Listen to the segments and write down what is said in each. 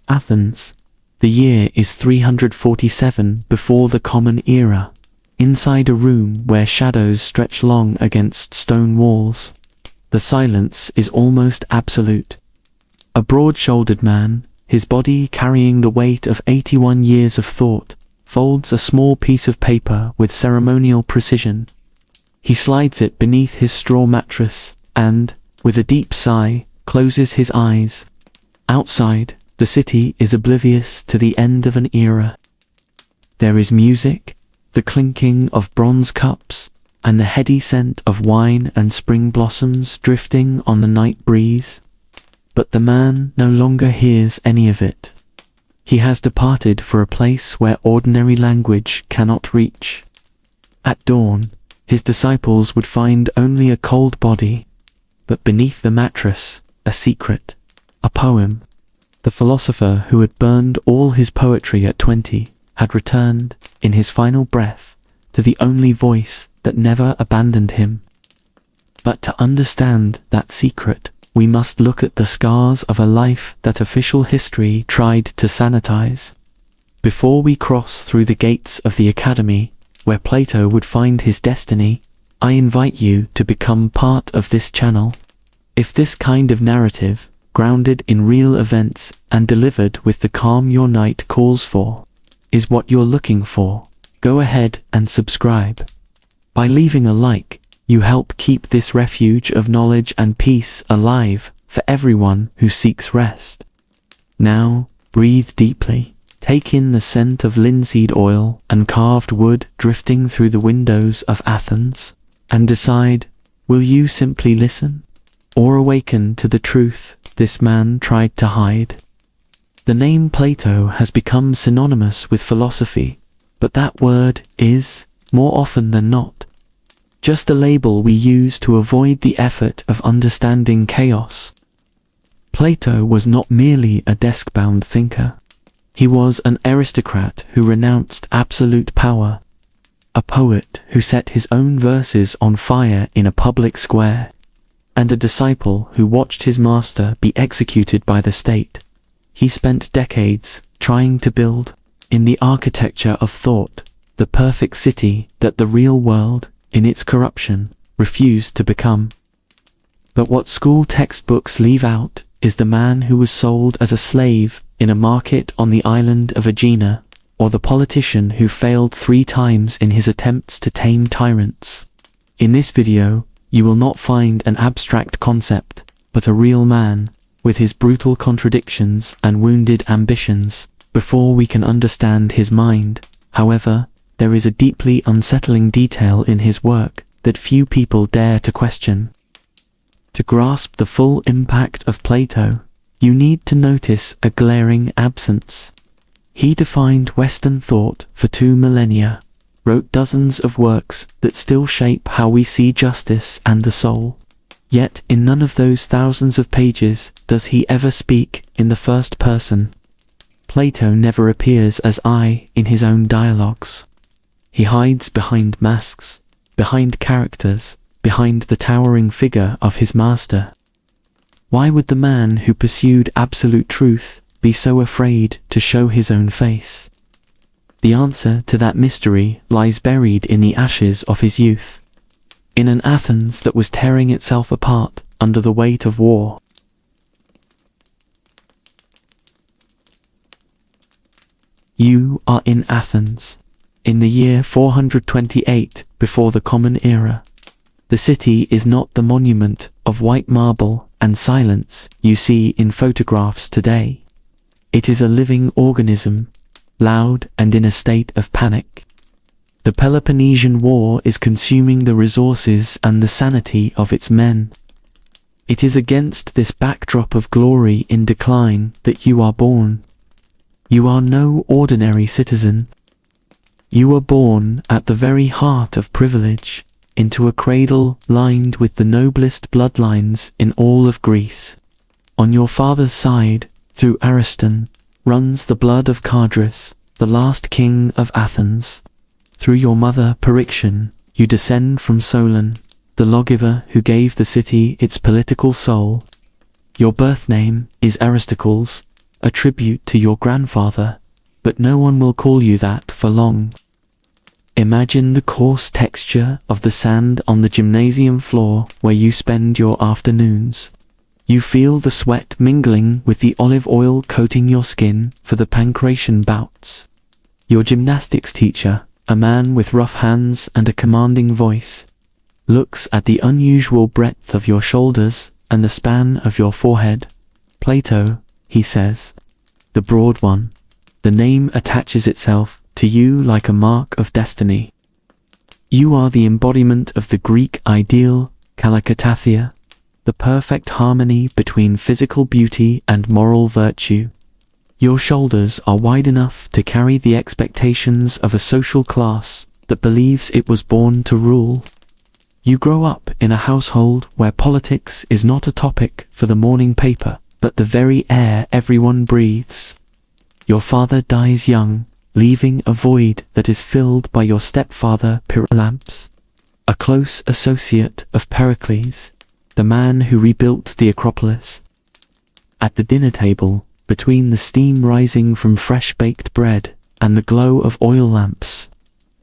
Athens. The year is 347 before the Common Era. Inside a room where shadows stretch long against stone walls. The silence is almost absolute. A broad-shouldered man, his body carrying the weight of 81 years of thought, folds a small piece of paper with ceremonial precision. He slides it beneath his straw mattress, and, with a deep sigh, closes his eyes. Outside, the city is oblivious to the end of an era. There is music, the clinking of bronze cups, and the heady scent of wine and spring blossoms drifting on the night breeze. But the man no longer hears any of it. He has departed for a place where ordinary language cannot reach. At dawn, his disciples would find only a cold body, but beneath the mattress, a secret, a poem. The philosopher who had burned all his poetry at 20 had returned, in his final breath, to the only voice that never abandoned him. But to understand that secret, we must look at the scars of a life that official history tried to sanitize. Before we cross through the gates of the academy, where Plato would find his destiny, I invite you to become part of this channel. If this kind of narrative, grounded in real events and delivered with the calm your night calls for, is what you're looking for, go ahead and subscribe. By leaving a like, you help keep this refuge of knowledge and peace alive for everyone who seeks rest. Now, breathe deeply, take in the scent of linseed oil and carved wood drifting through the windows of Athens, and decide, will you simply listen, or awaken to the truth this man tried to hide? The name Plato has become synonymous with philosophy, but that word is, more often than not, just a label we use to avoid the effort of understanding chaos. Plato was not merely a desk-bound thinker. He was an aristocrat who renounced absolute power, a poet who set his own verses on fire in a public square, and a disciple who watched his master be executed by the state. He spent decades trying to build, in the architecture of thought, the perfect city that the real world, in its corruption, refused to become. But what school textbooks leave out is the man who was sold as a slave in a market on the island of Aegina, or the politician who failed 3 times in his attempts to tame tyrants. In this video, you will not find an abstract concept, but a real man, with his brutal contradictions and wounded ambitions. Before we can understand his mind, however, there is a deeply unsettling detail in his work that few people dare to question. To grasp the full impact of Plato, you need to notice a glaring absence. He defined Western thought for 2 millennia, wrote dozens of works that still shape how we see justice and the soul. Yet in none of those thousands of pages does he ever speak in the first person. Plato never appears as I in his own dialogues. He hides behind masks, behind characters, behind the towering figure of his master. Why would the man who pursued absolute truth be so afraid to show his own face? The answer to that mystery lies buried in the ashes of his youth, in an Athens that was tearing itself apart under the weight of war. You are in Athens, in the year 428 before the Common Era. The city is not the monument of white marble and silence you see in photographs today. It is a living organism, loud and in a state of panic. The Peloponnesian War is consuming the resources and the sanity of its men. It is against this backdrop of glory in decline that you are born. You are no ordinary citizen. You were born at the very heart of privilege, into a cradle lined with the noblest bloodlines in all of Greece. On your father's side, through Ariston, runs the blood of Cadrus, the last king of Athens. Through your mother Pyrrhiction, you descend from Solon, the lawgiver who gave the city its political soul. Your birth name is Aristocles, a tribute to your grandfather, but no one will call you that for long. Imagine the coarse texture of the sand on the gymnasium floor where you spend your afternoons. You feel the sweat mingling with the olive oil coating your skin for the pancration bouts. Your gymnastics teacher, a man with rough hands and a commanding voice, looks at the unusual breadth of your shoulders and the span of your forehead. Plato, he says. The broad one. The name attaches itself to you like a mark of destiny. You are the embodiment of the Greek ideal, kalakatathia, the perfect harmony between physical beauty and moral virtue. Your shoulders are wide enough to carry the expectations of a social class that believes it was born to rule. You grow up in a household where politics is not a topic for the morning paper, but the very air everyone breathes. Your father dies young, leaving a void that is filled by your stepfather Pyralamps, a close associate of Pericles, the man who rebuilt the Acropolis. At the dinner table, between the steam rising from fresh-baked bread and the glow of oil lamps,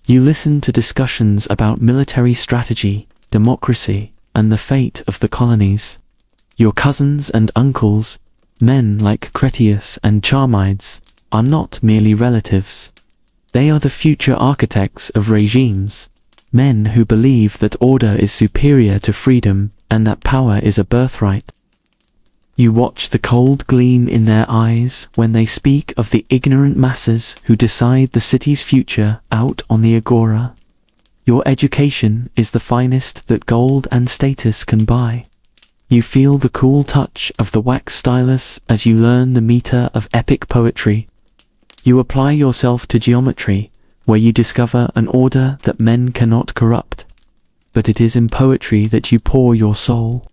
you listen to discussions about military strategy, democracy, and the fate of the colonies. Your cousins and uncles, men like Cretias and Charmides, are not merely relatives. They are the future architects of regimes, men who believe that order is superior to freedom and that power is a birthright. You watch the cold gleam in their eyes when they speak of the ignorant masses who decide the city's future out on the agora. Your education is the finest that gold and status can buy. You feel the cool touch of the wax stylus as you learn the meter of epic poetry. You apply yourself to geometry, where you discover an order that men cannot corrupt. But it is in poetry that you pour your soul.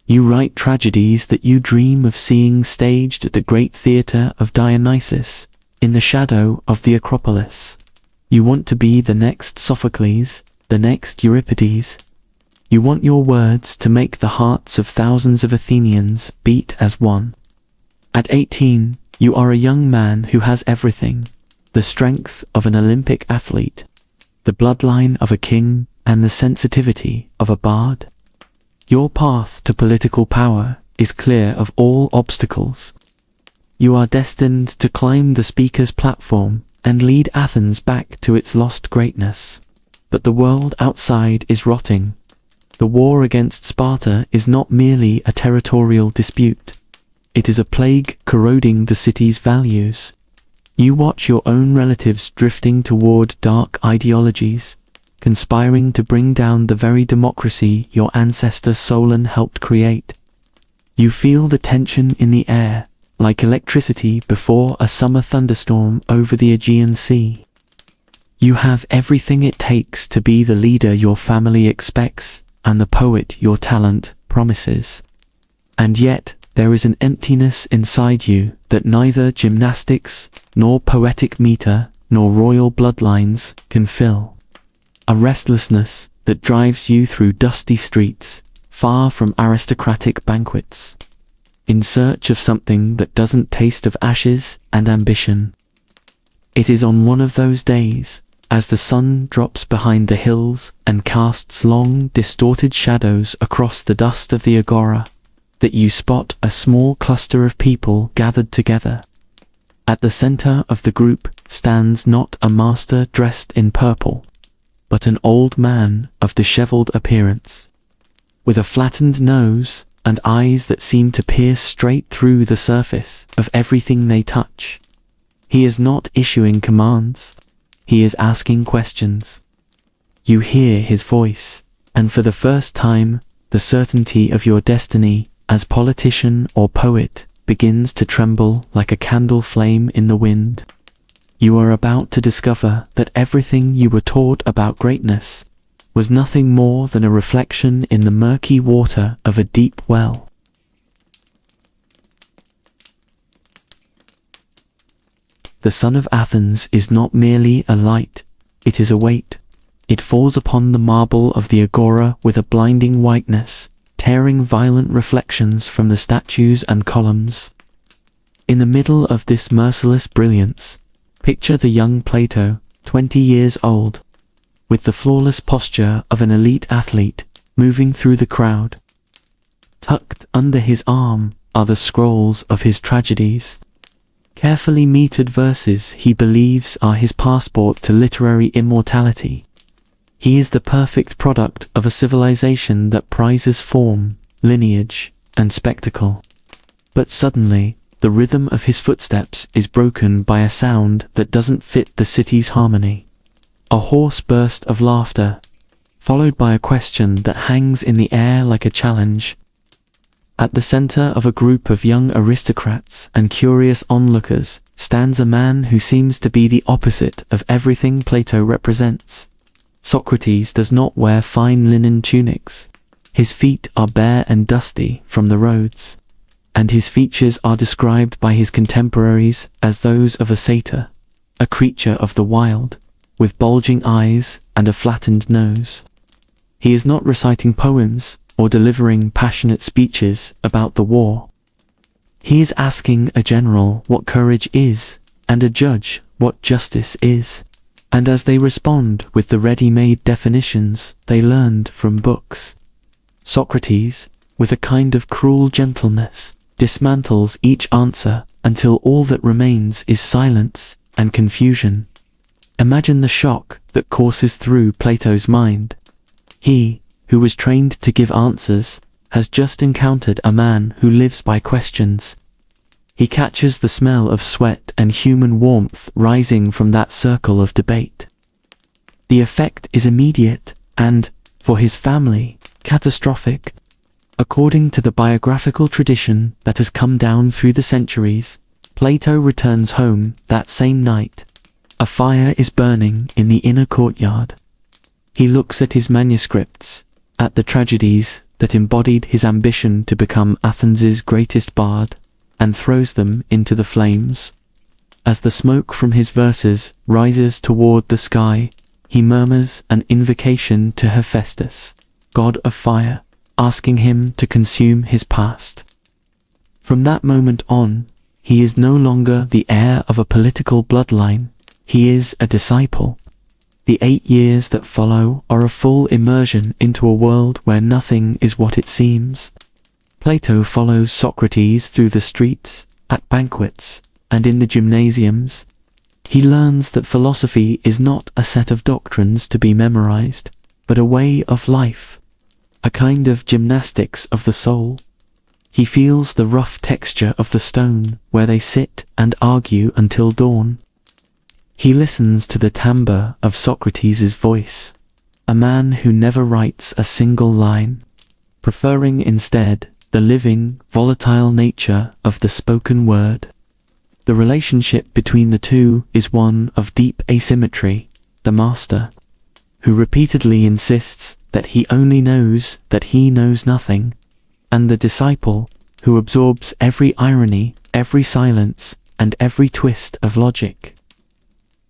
You write tragedies that you dream of seeing staged at the great theatre of Dionysus, in the shadow of the Acropolis. You want to be the next Sophocles, the next Euripides. You want your words to make the hearts of thousands of Athenians beat as one. At 18, you are a young man who has everything: the strength of an Olympic athlete, the bloodline of a king, and the sensitivity of a bard. Your path to political power is clear of all obstacles. You are destined to climb the speaker's platform and lead Athens back to its lost greatness. But the world outside is rotting. The war against Sparta is not merely a territorial dispute. It is a plague corroding the city's values. You watch your own relatives drifting toward dark ideologies, conspiring to bring down the very democracy your ancestor Solon helped create. You feel the tension in the air, like electricity before a summer thunderstorm over the Aegean Sea. You have everything it takes to be the leader your family expects, and the poet your talent promises. And yet, there is an emptiness inside you that neither gymnastics, nor poetic meter, nor royal bloodlines can fill. A restlessness that drives you through dusty streets, far from aristocratic banquets, in search of something that doesn't taste of ashes and ambition. It is on one of those days, as the sun drops behind the hills and casts long, distorted shadows across the dust of the agora, that you spot a small cluster of people gathered together. At the center of the group stands not a master dressed in purple, but an old man of disheveled appearance, with a flattened nose and eyes that seem to pierce straight through the surface of everything they touch. He is not issuing commands. He is asking questions. You hear his voice, and for the first time, the certainty of your destiny as politician or poet begins to tremble like a candle flame in the wind. You are about to discover that everything you were taught about greatness was nothing more than a reflection in the murky water of a deep well. The sun of Athens is not merely a light, it is a weight. It falls upon the marble of the agora with a blinding whiteness, tearing violent reflections from the statues and columns. In the middle of this merciless brilliance, picture the young Plato, 20 years old, with the flawless posture of an elite athlete, moving through the crowd. Tucked under his arm are the scrolls of his tragedies, carefully metered verses he believes are his passport to literary immortality. He is the perfect product of a civilization that prizes form, lineage, and spectacle. But suddenly, the rhythm of his footsteps is broken by a sound that doesn't fit the city's harmony. A hoarse burst of laughter, followed by a question that hangs in the air like a challenge. At the center of a group of young aristocrats and curious onlookers stands a man who seems to be the opposite of everything Plato represents. Socrates does not wear fine linen tunics. His feet are bare and dusty from the roads, and his features are described by his contemporaries as those of a satyr, a creature of the wild, with bulging eyes and a flattened nose. He is not reciting poems or delivering passionate speeches about the war. He is asking a general what courage is, and a judge what justice is. And as they respond with the ready-made definitions they learned from books, Socrates, with a kind of cruel gentleness, dismantles each answer until all that remains is silence and confusion. Imagine the shock that courses through Plato's mind. He, who was trained to give answers, has just encountered a man who lives by questions. He catches the smell of sweat and human warmth rising from that circle of debate. The effect is immediate and, for his family, catastrophic. According to the biographical tradition that has come down through the centuries, Plato returns home that same night. A fire is burning in the inner courtyard. He looks at his manuscripts, at the tragedies that embodied his ambition to become Athens's greatest bard, and throws them into the flames. As the smoke from his verses rises toward the sky, he murmurs an invocation to Hephaestus, god of fire, asking him to consume his past. From that moment on, he is no longer the heir of a political bloodline, he is a disciple. The 8 years that follow are a full immersion into a world where nothing is what it seems. Plato follows Socrates through the streets, at banquets, and in the gymnasiums. He learns that philosophy is not a set of doctrines to be memorized, but a way of life, a kind of gymnastics of the soul. He feels the rough texture of the stone where they sit and argue until dawn. He listens to the timbre of Socrates' voice, a man who never writes a single line, preferring instead the living, volatile nature of the spoken word. The relationship between the two is one of deep asymmetry. The master, who repeatedly insists that he only knows that he knows nothing, and the disciple, who absorbs every irony, every silence, and every twist of logic.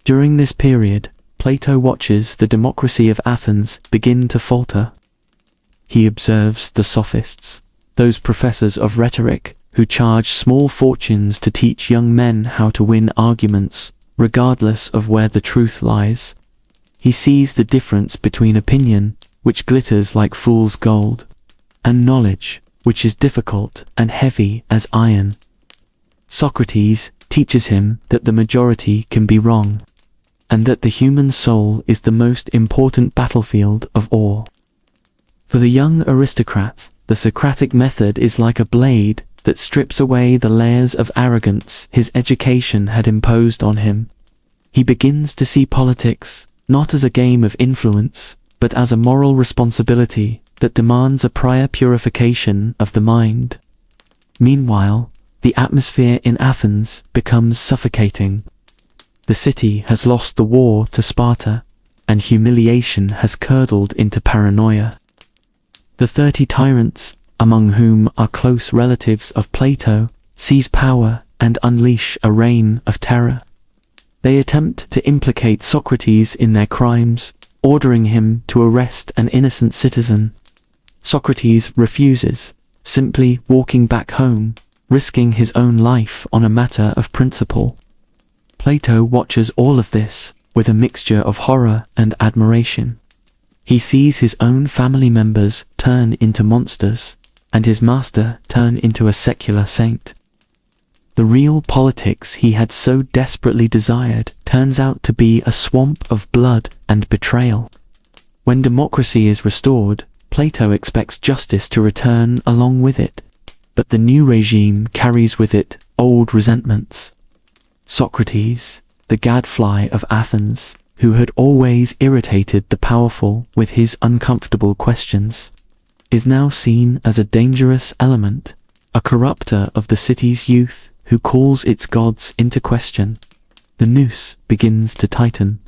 During this period, Plato watches the democracy of Athens begin to falter. He observes the sophists, those professors of rhetoric who charge small fortunes to teach young men how to win arguments, regardless of where the truth lies. He sees the difference between opinion, which glitters like fool's gold, and knowledge, which is difficult and heavy as iron. Socrates teaches him that the majority can be wrong, and that the human soul is the most important battlefield of all. For the young aristocrat, the Socratic method is like a blade that strips away the layers of arrogance his education had imposed on him. He begins to see politics not as a game of influence, but as a moral responsibility that demands a prior purification of the mind. Meanwhile, the atmosphere in Athens becomes suffocating. The city has lost the war to Sparta, and humiliation has curdled into paranoia. The 30 tyrants, among whom are close relatives of Plato, seize power and unleash a reign of terror. They attempt to implicate Socrates in their crimes, ordering him to arrest an innocent citizen. Socrates refuses, simply walking back home, risking his own life on a matter of principle. Plato watches all of this with a mixture of horror and admiration. He sees his own family members turn into monsters, and his master turn into a secular saint. The real politics he had so desperately desired turns out to be a swamp of blood and betrayal. When democracy is restored, Plato expects justice to return along with it, but the new regime carries with it old resentments. Socrates, the gadfly of Athens, who had always irritated the powerful with his uncomfortable questions, is now seen as a dangerous element, a corrupter of the city's youth who calls its gods into question. The noose begins to tighten.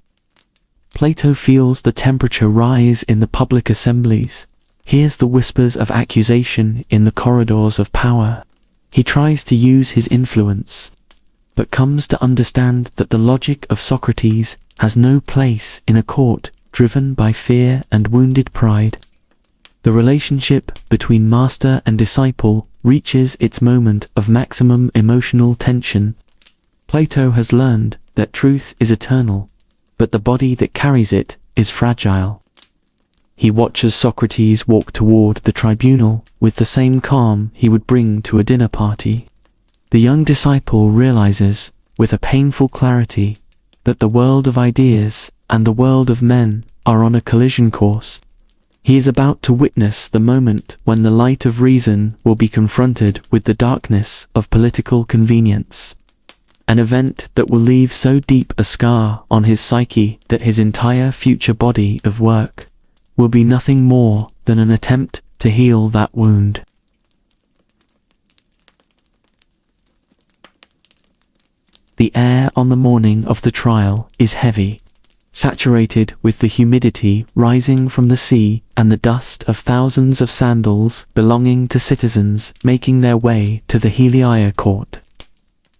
Plato feels the temperature rise in the public assemblies, hears the whispers of accusation in the corridors of power. He tries to use his influence, but comes to understand that the logic of Socrates has no place in a court driven by fear and wounded pride. The relationship between master and disciple reaches its moment of maximum emotional tension. Plato has learned that truth is eternal, but the body that carries it is fragile. He watches Socrates walk toward the tribunal with the same calm he would bring to a dinner party. The young disciple realizes, with a painful clarity, that the world of ideas and the world of men are on a collision course. He is about to witness the moment when the light of reason will be confronted with the darkness of political convenience. An event that will leave so deep a scar on his psyche that his entire future body of work will be nothing more than an attempt to heal that wound. The air on the morning of the trial is heavy, saturated with the humidity rising from the sea and the dust of thousands of sandals belonging to citizens making their way to the Heliaea court.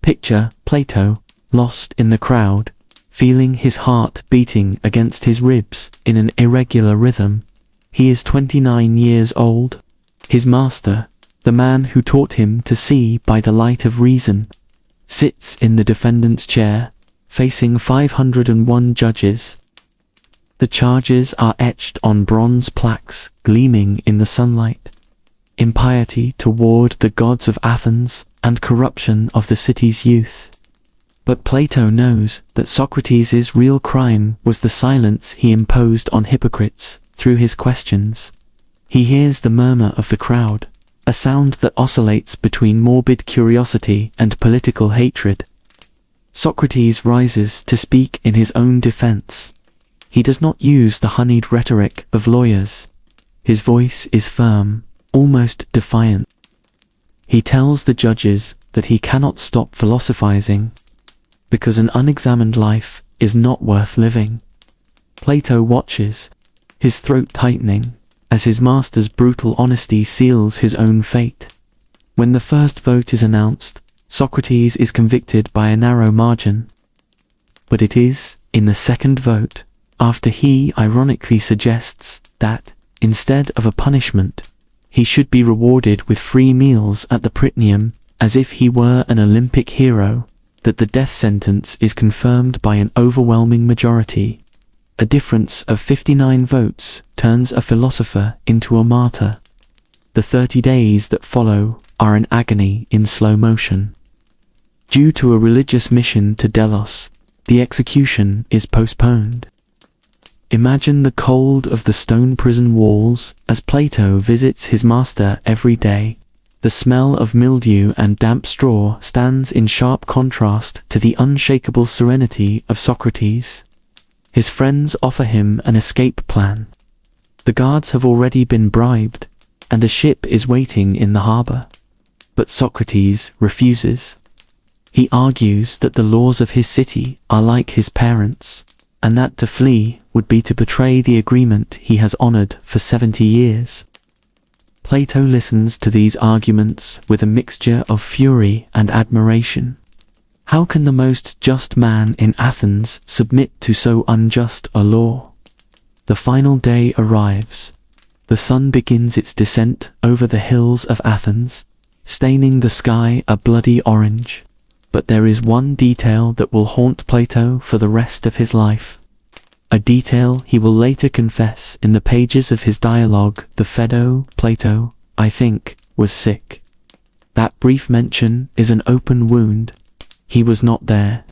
Picture Plato, lost in the crowd, feeling his heart beating against his ribs in an irregular rhythm. He is 29 years old. His master, the man who taught him to see by the light of reason, sits in the defendant's chair, facing 501 judges. The charges are etched on bronze plaques gleaming in the sunlight. Impiety toward the gods of Athens and corruption of the city's youth. But Plato knows that Socrates' real crime was the silence he imposed on hypocrites through his questions. He hears the murmur of the crowd, a sound that oscillates between morbid curiosity and political hatred. Socrates rises to speak in his own defense. He does not use the honeyed rhetoric of lawyers. His voice is firm, almost defiant. He tells the judges that he cannot stop philosophizing, because an unexamined life is not worth living. Plato watches, his throat tightening, as his master's brutal honesty seals his own fate. When the first vote is announced, Socrates is convicted by a narrow margin. But it is in the second vote, after he ironically suggests that, instead of a punishment, he should be rewarded with free meals at the Prytaneum, as if he were an Olympic hero, that the death sentence is confirmed by an overwhelming majority. A difference of 59 votes turns a philosopher into a martyr. The 30 days that follow are an agony in slow motion. Due to a religious mission to Delos, the execution is postponed. Imagine the cold of the stone prison walls as Plato visits his master every day. The smell of mildew and damp straw stands in sharp contrast to the unshakable serenity of Socrates. His friends offer him an escape plan. The guards have already been bribed, and the ship is waiting in the harbor. But Socrates refuses. He argues that the laws of his city are like his parents, and that to flee would be to betray the agreement he has honored for 70 years. Plato listens to these arguments with a mixture of fury and admiration. How can the most just man in Athens submit to so unjust a law? The final day arrives. The sun begins its descent over the hills of Athens. staining the sky a bloody orange. But there is one detail that will haunt Plato for the rest of his life. A detail he will later confess in the pages of his dialogue, the Phaedo. Plato, I think, was sick. That brief mention is an open wound. He was not there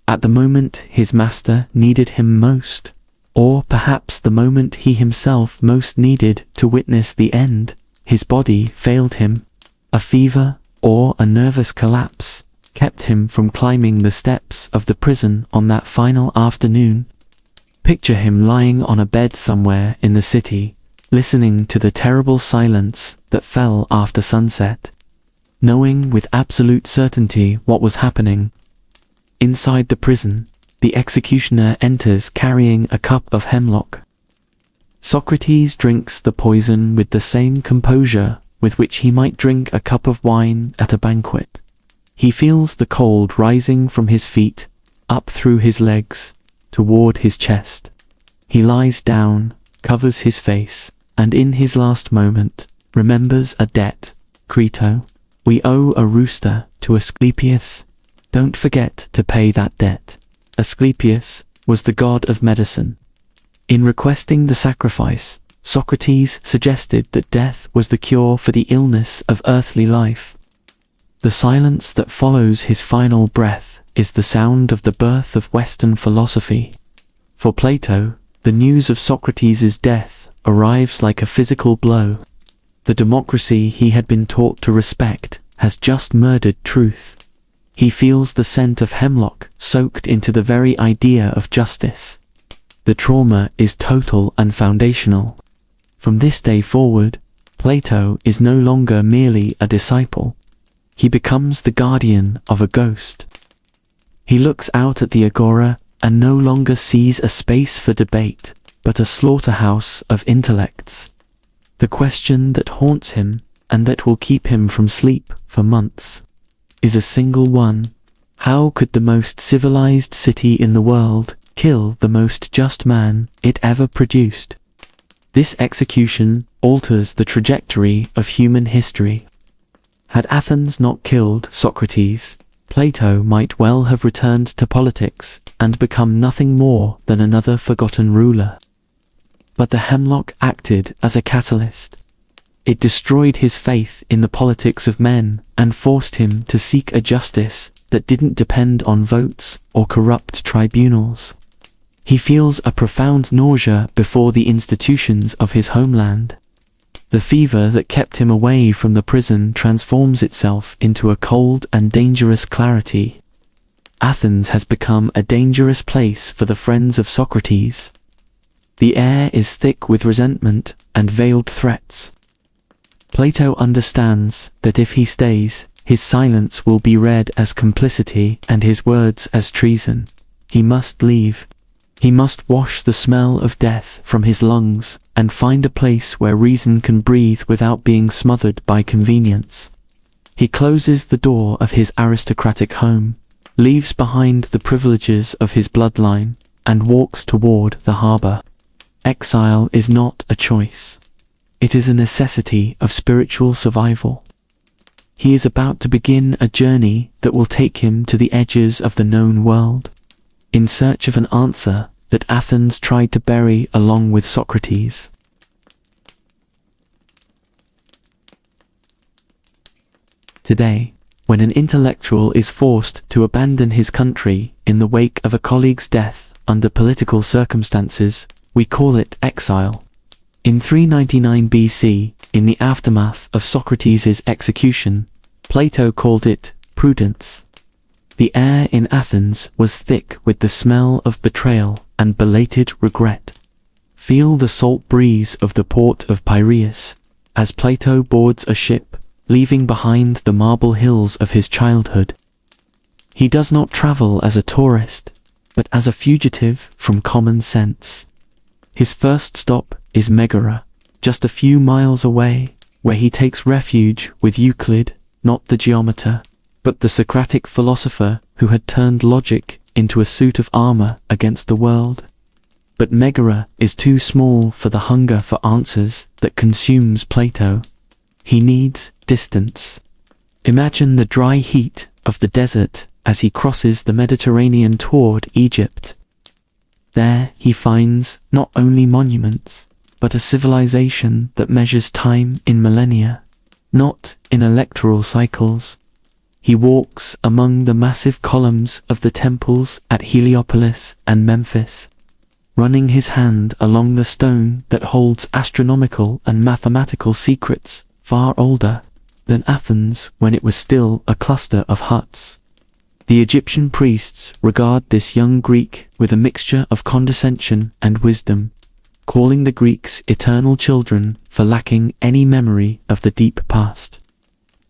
at the moment his master needed him most, or perhaps the moment he himself most needed to witness the end. His body failed him. A fever or a nervous collapse kept him from climbing the steps of the prison on that final afternoon. Picture him lying on a bed somewhere in the city, listening to the terrible silence that fell after sunset, knowing with absolute certainty what was happening. Inside the prison, the executioner enters carrying a cup of hemlock. Socrates drinks the poison with the same composure with which he might drink a cup of wine at a banquet. He feels the cold rising from his feet, up through his legs, toward his chest. He lies down, covers his face, and in his last moment, remembers a debt. Crito, we owe a rooster to Asclepius. Don't forget to pay that debt. Asclepius was the god of medicine. In requesting the sacrifice, Socrates suggested that death was the cure for the illness of earthly life. The silence that follows his final breath is the sound of the birth of Western philosophy. For Plato, the news of Socrates' death arrives like a physical blow. The democracy he had been taught to respect has just murdered truth. He feels the scent of hemlock soaked into the very idea of justice. The trauma is total and foundational. From this day forward, Plato is no longer merely a disciple. He becomes the guardian of a ghost. He looks out at the agora and no longer sees a space for debate, but a slaughterhouse of intellects. The question that haunts him, and that will keep him from sleep for months, is a single one. How could the most civilized city in the world kill the most just man it ever produced? This execution alters the trajectory of human history. Had Athens not killed Socrates, Plato might well have returned to politics and become nothing more than another forgotten ruler. But the hemlock acted as a catalyst. It destroyed his faith in the politics of men and forced him to seek a justice that didn't depend on votes or corrupt tribunals. He feels a profound nausea before the institutions of his homeland. The fever that kept him away from the prison transforms itself into a cold and dangerous clarity. Athens has become a dangerous place for the friends of Socrates. The air is thick with resentment and veiled threats. Plato understands that if he stays, his silence will be read as complicity and his words as treason. He must leave. He must wash the smell of death from his lungs and find a place where reason can breathe without being smothered by convenience. He closes the door of his aristocratic home, leaves behind the privileges of his bloodline, and walks toward the harbor. Exile is not a choice. It is a necessity of spiritual survival. He is about to begin a journey that will take him to the edges of the known world, in search of an answer that Athens tried to bury along with Socrates. Today, when an intellectual is forced to abandon his country in the wake of a colleague's death under political circumstances, we call it exile. In 399 BC, in the aftermath of Socrates' execution, Plato called it prudence. The air in Athens was thick with the smell of betrayal and belated regret. Feel the salt breeze of the port of Piraeus as Plato boards a ship, leaving behind the marble hills of his childhood. He does not travel as a tourist, but as a fugitive from common sense. His first stop is Megara, just a few miles away, where he takes refuge with Euclid, not the geometer, but the Socratic philosopher who had turned logic into a suit of armor against the world. But Megara is too small for the hunger for answers that consumes Plato. He needs distance. Imagine the dry heat of the desert as he crosses the Mediterranean toward Egypt. There he finds not only monuments, but a civilization that measures time in millennia, not in electoral cycles. He walks among the massive columns of the temples at Heliopolis and Memphis, running his hand along the stone that holds astronomical and mathematical secrets far older than Athens when it was still a cluster of huts. The Egyptian priests regard this young Greek with a mixture of condescension and wisdom, calling the Greeks eternal children for lacking any memory of the deep past.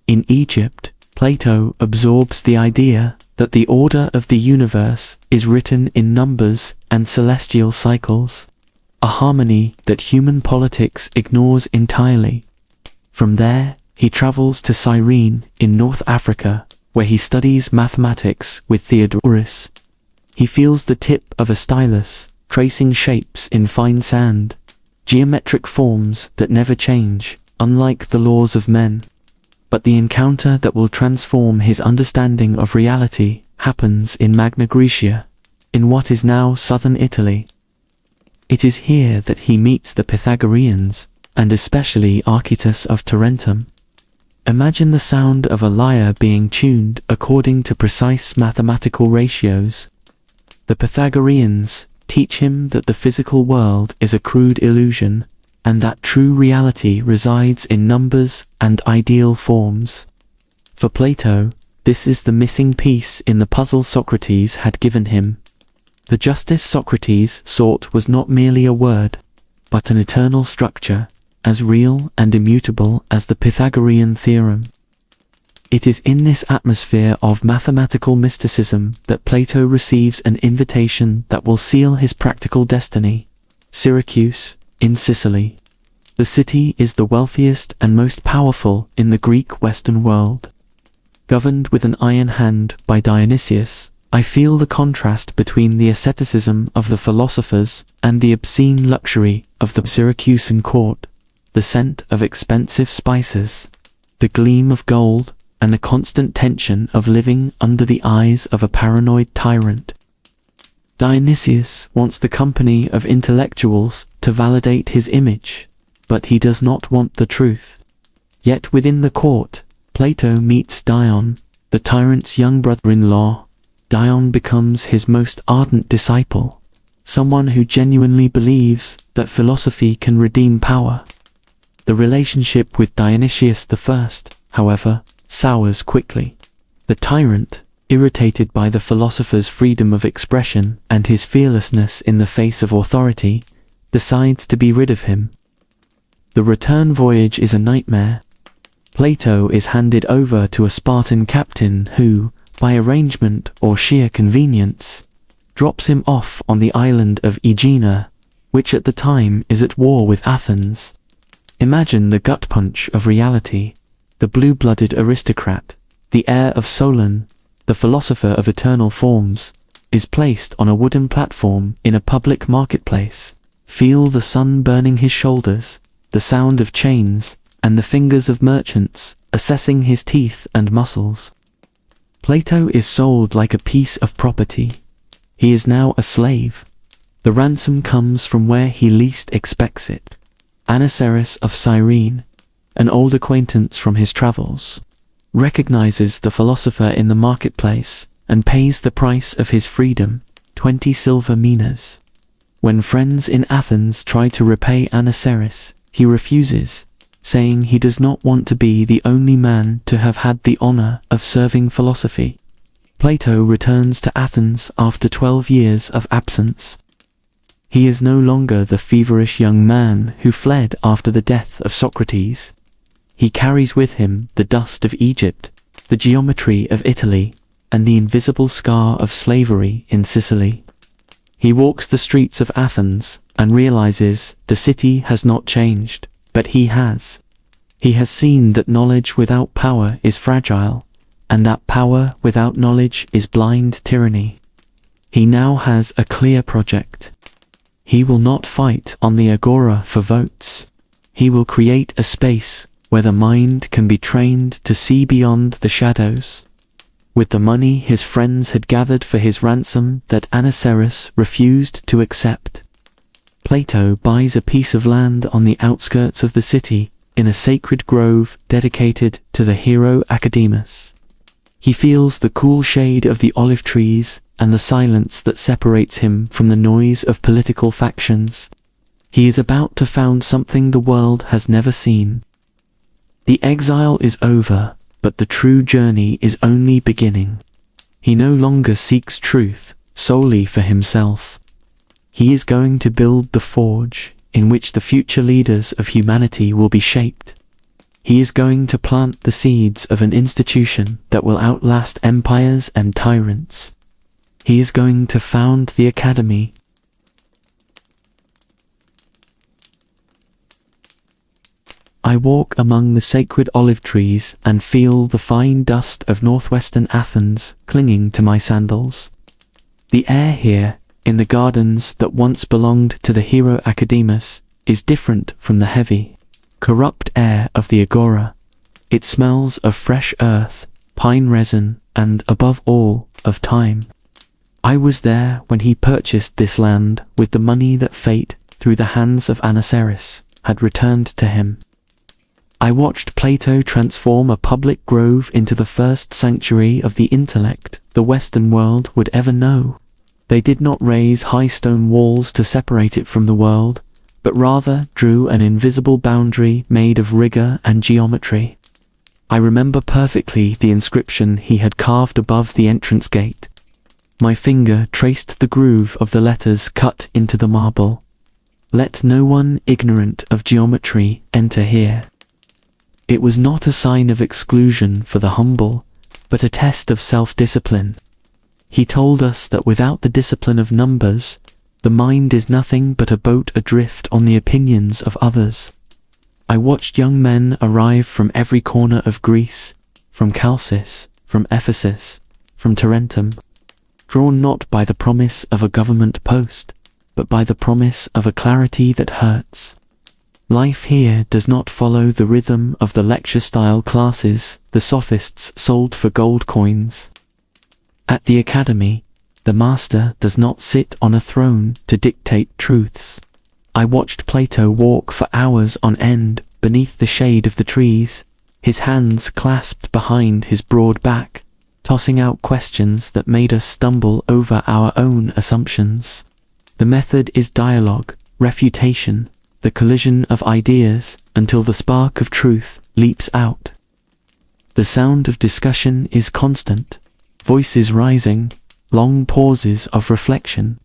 In Egypt, Plato absorbs the idea that the order of the universe is written in numbers and celestial cycles, a harmony that human politics ignores entirely. From there, he travels to Cyrene in North Africa, where he studies mathematics with Theodorus. He feels the tip of a stylus, tracing shapes in fine sand, geometric forms that never change, unlike the laws of men. But the encounter that will transform his understanding of reality happens in Magna Graecia, in what is now southern Italy. It is here that he meets the Pythagoreans, and especially Archytas of Tarentum. Imagine the sound of a lyre being tuned according to precise mathematical ratios. The Pythagoreans teach him that the physical world is a crude illusion, and that true reality resides in numbers and ideal forms. For Plato, this is the missing piece in the puzzle Socrates had given him. The justice Socrates sought was not merely a word, but an eternal structure, as real and immutable as the Pythagorean theorem. It is in this atmosphere of mathematical mysticism that Plato receives an invitation that will seal his practical destiny: Syracuse, in Sicily. The city is the wealthiest and most powerful in the Greek Western world. Governed with an iron hand by Dionysius, I feel the contrast between the asceticism of the philosophers and the obscene luxury of the Syracusan court, the scent of expensive spices, the gleam of gold, and the constant tension of living under the eyes of a paranoid tyrant. Dionysius wants the company of intellectuals to validate his image, but he does not want the truth. Yet within the court, Plato meets Dion, the tyrant's young brother-in-law. Dion becomes his most ardent disciple, someone who genuinely believes that philosophy can redeem power. The relationship with Dionysius I, however, sours quickly. The tyrant, irritated by the philosopher's freedom of expression and his fearlessness in the face of authority, decides to be rid of him. The return voyage is a nightmare. Plato is handed over to a Spartan captain who, by arrangement or sheer convenience, drops him off on the island of Aegina, which at the time is at war with Athens. Imagine the gut punch of reality. The blue-blooded aristocrat, the heir of Solon, the philosopher of eternal forms, is placed on a wooden platform in a public marketplace. Feel the sun burning his shoulders, the sound of chains, and the fingers of merchants assessing his teeth and muscles. Plato is sold like a piece of property. He is now a slave. The ransom comes from where he least expects it. Anaceris of Cyrene, an old acquaintance from his travels, recognizes the philosopher in the marketplace and pays the price of his freedom, 20 silver minas. When friends in Athens try to repay Anaceris, he refuses, saying he does not want to be the only man to have had the honor of serving philosophy. Plato returns to Athens after 12 years of absence. He is no longer the feverish young man who fled after the death of Socrates. He carries with him the dust of Egypt, the geometry of Italy, and the invisible scar of slavery in Sicily. He walks the streets of Athens and realizes the city has not changed, but he has. He has seen that knowledge without power is fragile, and that power without knowledge is blind tyranny. He now has a clear project. He will not fight on the agora for votes. He will create a space where the mind can be trained to see beyond the shadows. With the money his friends had gathered for his ransom that Anaceris refused to accept, Plato buys a piece of land on the outskirts of the city in a sacred grove dedicated to the hero Academus. He feels the cool shade of the olive trees and the silence that separates him from the noise of political factions. He is about to found something the world has never seen. The exile is over, but the true journey is only beginning. He no longer seeks truth solely for himself. He is going to build the forge in which the future leaders of humanity will be shaped. He is going to plant the seeds of an institution that will outlast empires and tyrants. He is going to found the academy. I walk among the sacred olive trees and feel the fine dust of northwestern Athens clinging to my sandals. The air here, in the gardens that once belonged to the hero Academus, is different from the heavy, corrupt air of the agora. It smells of fresh earth, pine resin, and, above all, of time. I was there when he purchased this land with the money that fate, through the hands of Anaceris, had returned to him. I watched Plato transform a public grove into the first sanctuary of the intellect the Western world would ever know. They did not raise high stone walls to separate it from the world, but rather drew an invisible boundary made of rigor and geometry. I remember perfectly the inscription he had carved above the entrance gate. My finger traced the groove of the letters cut into the marble. Let no one ignorant of geometry enter here. It was not a sign of exclusion for the humble, but a test of self-discipline. He told us that without the discipline of numbers, the mind is nothing but a boat adrift on the opinions of others. I watched young men arrive from every corner of Greece, from Chalcis, from Ephesus, from Tarentum, drawn not by the promise of a government post, but by the promise of a clarity that hurts. Life here does not follow the rhythm of the lecture-style classes the sophists sold for gold coins. At the academy, the master does not sit on a throne to dictate truths. I watched Plato walk for hours on end beneath the shade of the trees, his hands clasped behind his broad back, tossing out questions that made us stumble over our own assumptions. The method is dialogue, refutation, the collision of ideas until the spark of truth leaps out. The sound of discussion is constant, voices rising, long pauses of reflection,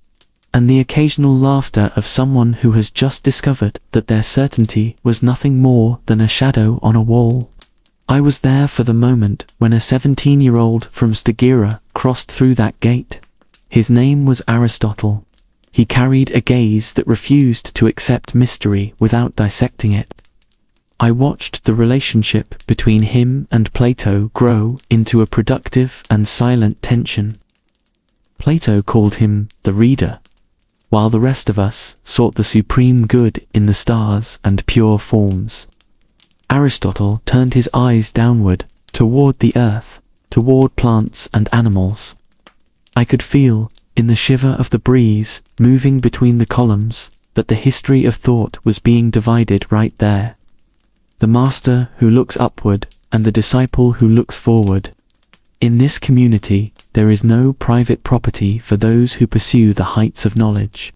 and the occasional laughter of someone who has just discovered that their certainty was nothing more than a shadow on a wall. I was there for the moment when a 17-year-old from Stagira crossed through that gate. His name was Aristotle. He carried a gaze that refused to accept mystery without dissecting it. I watched the relationship between him and Plato grow into a productive and silent tension. Plato called him the reader, while the rest of us sought the supreme good in the stars and pure forms. Aristotle turned his eyes downward, toward the earth, toward plants and animals. I could feel, in the shiver of the breeze moving between the columns, that the history of thought was being divided right there. The master who looks upward and the disciple who looks forward. In this community, there is no private property for those who pursue the heights of knowledge.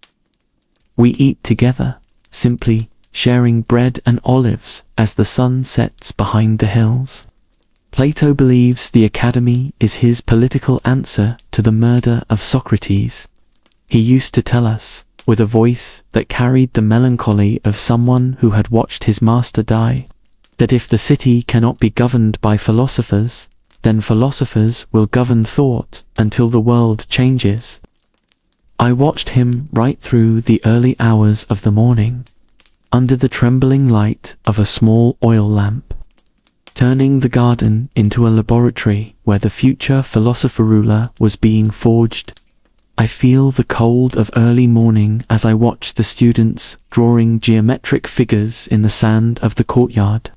We eat together, simply sharing bread and olives as the sun sets behind the hills. Plato believes the academy is his political answer to the murder of Socrates. He used to tell us, with a voice that carried the melancholy of someone who had watched his master die, that if the city cannot be governed by philosophers, then philosophers will govern thought until the world changes. I watched him right through the early hours of the morning, under the trembling light of a small oil lamp, turning the garden into a laboratory where the future philosopher ruler was being forged. I feel the cold of early morning as I watch the students drawing geometric figures in the sand of the courtyard.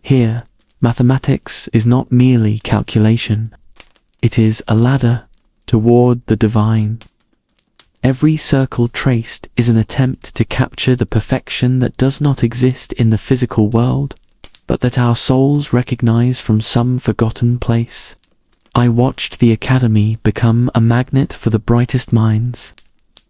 Here, mathematics is not merely calculation. It is a ladder toward the divine. Every circle traced is an attempt to capture the perfection that does not exist in the physical world, but that our souls recognize from some forgotten place. I watched the academy become a magnet for the brightest minds,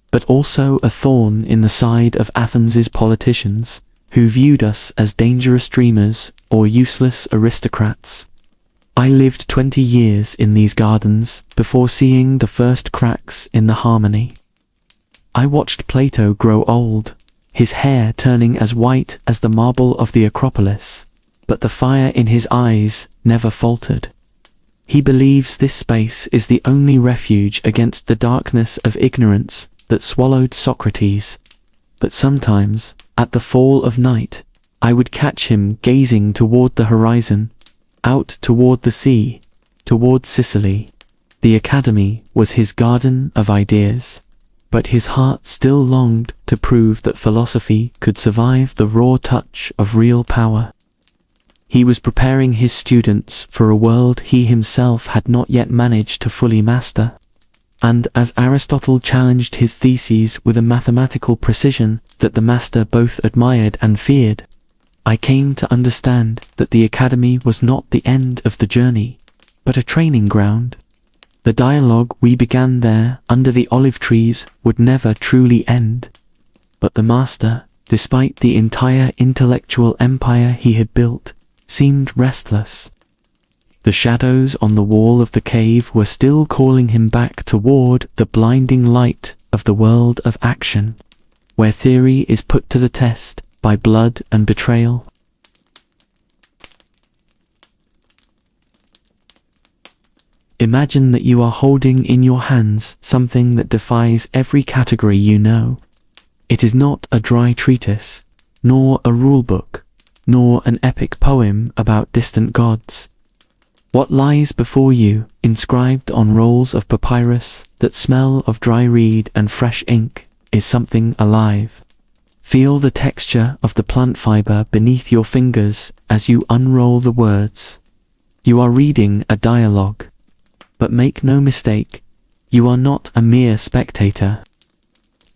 but also a thorn in the side of Athens's politicians, who viewed us as dangerous dreamers or useless aristocrats. I lived 20 years in these gardens before seeing the first cracks in the harmony. I watched Plato grow old, his hair turning as white as the marble of the Acropolis, but the fire in his eyes never faltered. He believes this space is the only refuge against the darkness of ignorance that swallowed Socrates. But sometimes, at the fall of night, I would catch him gazing toward the horizon, out toward the sea, toward Sicily. The academy was his garden of ideas, but his heart still longed to prove that philosophy could survive the raw touch of real power. He was preparing his students for a world he himself had not yet managed to fully master. And as Aristotle challenged his theses with a mathematical precision that the master both admired and feared, I came to understand that the academy was not the end of the journey, but a training ground. The dialogue we began there under the olive trees would never truly end. But the master, despite the entire intellectual empire he had built, seemed restless. The shadows on the wall of the cave were still calling him back toward the blinding light of the world of action, where theory is put to the test by blood and betrayal. Imagine that you are holding in your hands something that defies every category you know. It is not a dry treatise, nor a rule book, nor an epic poem about distant gods. What lies before you, inscribed on rolls of papyrus that smell of dry reed and fresh ink, is something alive. Feel the texture of the plant fiber beneath your fingers as you unroll the words. You are reading a dialogue. But make no mistake, you are not a mere spectator.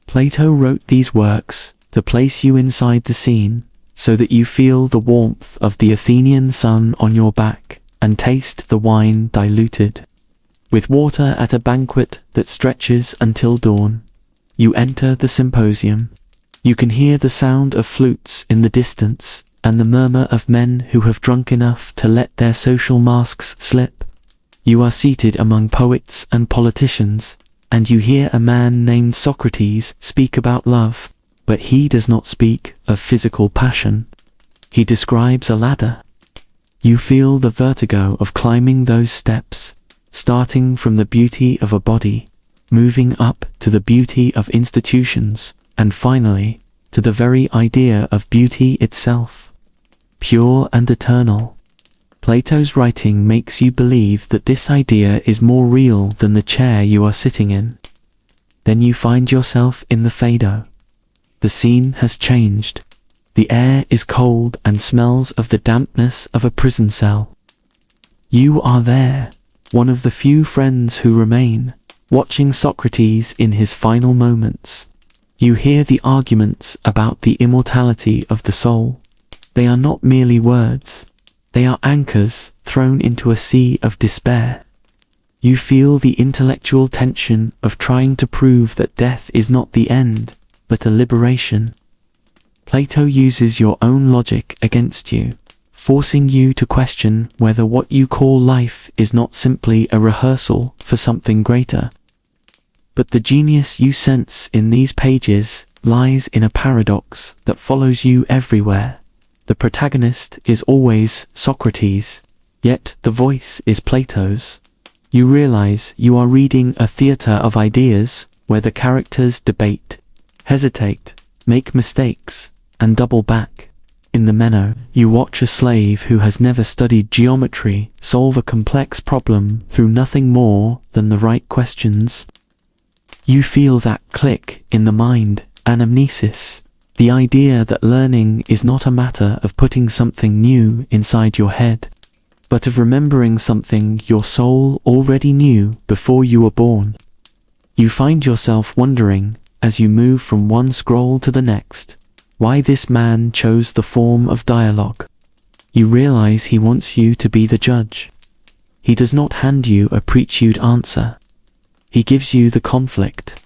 Plato wrote these works to place you inside the scene, so that you feel the warmth of the Athenian sun on your back and taste the wine diluted with water at a banquet that stretches until dawn. You enter the symposium. You can hear the sound of flutes in the distance and the murmur of men who have drunk enough to let their social masks slip. You are seated among poets and politicians, and you hear a man named Socrates speak about love, but he does not speak of physical passion. He describes a ladder. You feel the vertigo of climbing those steps, starting from the beauty of a body, moving up to the beauty of institutions, and finally, to the very idea of beauty itself, pure and eternal. Plato's writing makes you believe that this idea is more real than the chair you are sitting in. Then you find yourself in the Phaedo. The scene has changed. The air is cold and smells of the dampness of a prison cell. You are there, one of the few friends who remain, watching Socrates in his final moments. You hear the arguments about the immortality of the soul. They are not merely words. They are anchors thrown into a sea of despair. You feel the intellectual tension of trying to prove that death is not the end, but a liberation. Plato uses your own logic against you, forcing you to question whether what you call life is not simply a rehearsal for something greater. But the genius you sense in these pages lies in a paradox that follows you everywhere. The protagonist is always Socrates, yet the voice is Plato's. You realize you are reading a theater of ideas where the characters debate, hesitate, make mistakes, and double back. In the Meno, you watch a slave who has never studied geometry solve a complex problem through nothing more than the right questions. You feel that click in the mind, anamnesis. The idea that learning is not a matter of putting something new inside your head, but of remembering something your soul already knew before you were born. You find yourself wondering, as you move from one scroll to the next, why this man chose the form of dialogue. You realize he wants you to be the judge. He does not hand you a preachute answer. He gives you the conflict.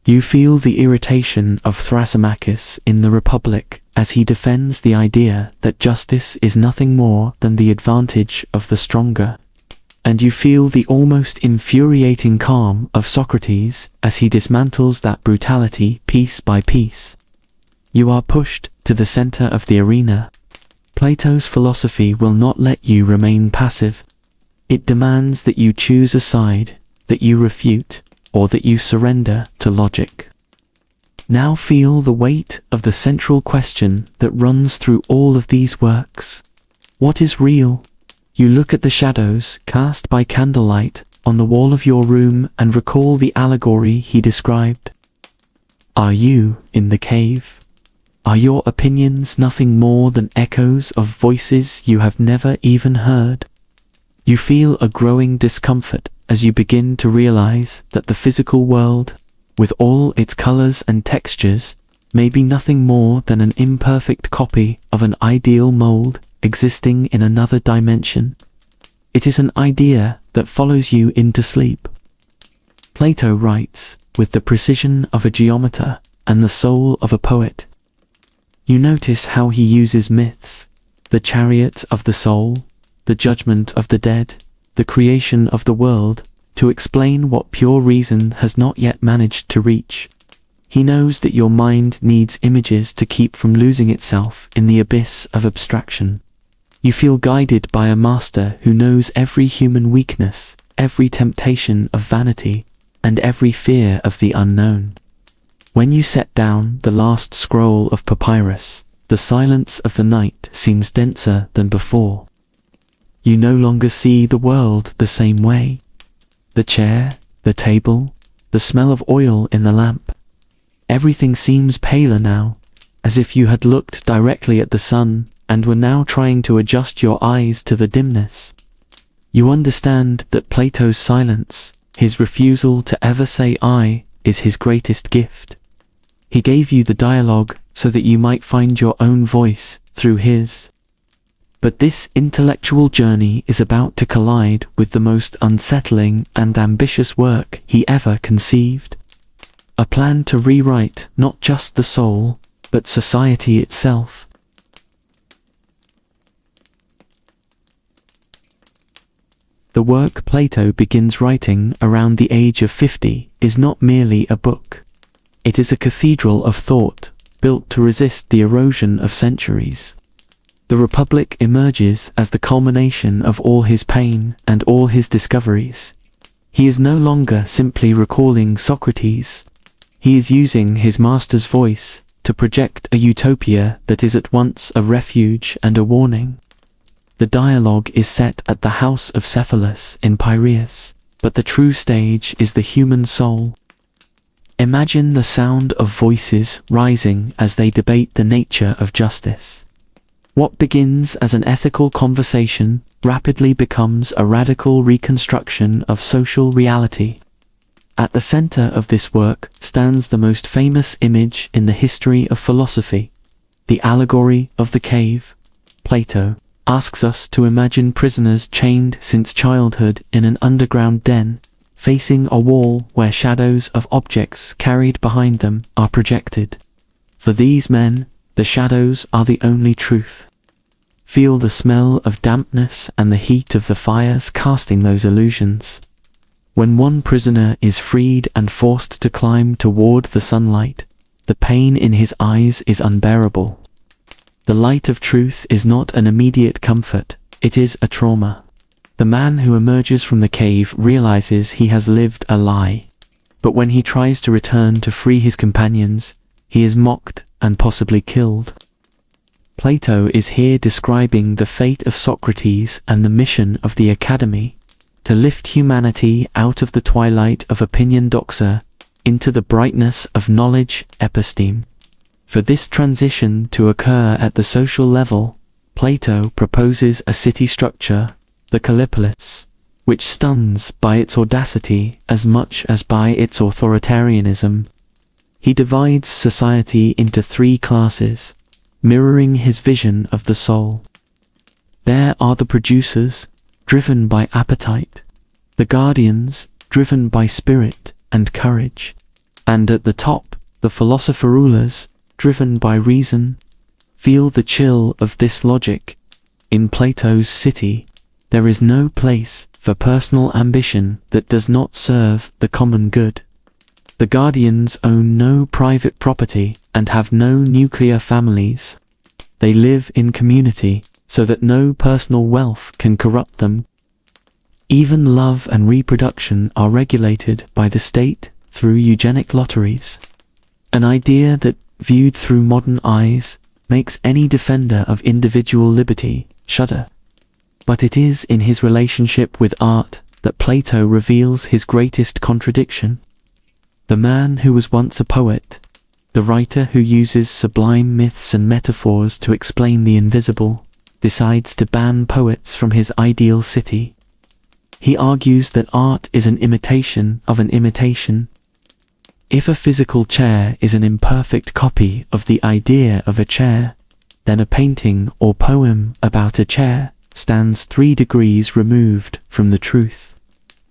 You feel the irritation of Thrasymachus in the Republic as he defends the idea that justice is nothing more than the advantage of the stronger. And you feel the almost infuriating calm of Socrates as he dismantles that brutality piece by piece. You are pushed to the center of the arena. Plato's philosophy will not let you remain passive. It demands that you choose a side, that you refute, or that you surrender to logic. Now feel the weight of the central question that runs through all of these works. What is real? You look at the shadows cast by candlelight on the wall of your room and recall the allegory he described. Are you in the cave? Are your opinions nothing more than echoes of voices you have never even heard? You feel a growing discomfort as you begin to realize that the physical world, with all its colors and textures, may be nothing more than an imperfect copy of an ideal mold existing in another dimension. It is an idea that follows you into sleep. Plato writes with the precision of a geometer and the soul of a poet. You notice how he uses myths, the chariot of the soul, the judgment of the dead, the creation of the world, to explain what pure reason has not yet managed to reach. He knows that your mind needs images to keep from losing itself in the abyss of abstraction. You feel guided by a master who knows every human weakness, every temptation of vanity, and every fear of the unknown. When you set down the last scroll of papyrus, the silence of the night seems denser than before. You no longer see the world the same way. The chair, the table, the smell of oil in the lamp. Everything seems paler now, as if you had looked directly at the sun and were now trying to adjust your eyes to the dimness. You understand that Plato's silence, his refusal to ever say I, is his greatest gift. He gave you the dialogue so that you might find your own voice through his. But this intellectual journey is about to collide with the most unsettling and ambitious work he ever conceived. A plan to rewrite not just the soul, but society itself. The work Plato begins writing around the age of 50 is not merely a book. It is a cathedral of thought, built to resist the erosion of centuries. The Republic emerges as the culmination of all his pain and all his discoveries. He is no longer simply recalling Socrates. He is using his master's voice to project a utopia that is at once a refuge and a warning. The dialogue is set at the house of Cephalus in Piraeus, but the true stage is the human soul. Imagine the sound of voices rising as they debate the nature of justice. What begins as an ethical conversation rapidly becomes a radical reconstruction of social reality. At the center of this work stands the most famous image in the history of philosophy, the allegory of the cave. Plato asks us to imagine prisoners chained since childhood in an underground den, facing a wall where shadows of objects carried behind them are projected. For these men, the shadows are the only truth. Feel the smell of dampness and the heat of the fires casting those illusions. When one prisoner is freed and forced to climb toward the sunlight, the pain in his eyes is unbearable. The light of truth is not an immediate comfort, it is a trauma. The man who emerges from the cave realizes he has lived a lie. But when he tries to return to free his companions, he is mocked and possibly killed. Plato is here describing the fate of Socrates and the mission of the academy, to lift humanity out of the twilight of opinion doxa into the brightness of knowledge episteme. For this transition to occur at the social level, Plato proposes a city structure, the Callipolis, which stuns by its audacity as much as by its authoritarianism. He divides society into three classes, mirroring his vision of the soul. There are the producers, driven by appetite, the guardians, driven by spirit and courage, and at the top, the philosopher rulers, driven by reason. Feel the chill of this logic. In Plato's city, there is no place for personal ambition that does not serve the common good. The guardians own no private property and have no nuclear families. They live in community, so that no personal wealth can corrupt them. Even love and reproduction are regulated by the state through eugenic lotteries. An idea that, viewed through modern eyes, makes any defender of individual liberty shudder. But it is in his relationship with art that Plato reveals his greatest contradiction. The man who was once a poet, the writer who uses sublime myths and metaphors to explain the invisible, decides to ban poets from his ideal city. He argues that art is an imitation of an imitation. If a physical chair is an imperfect copy of the idea of a chair, then a painting or poem about a chair stands 3 degrees removed from the truth.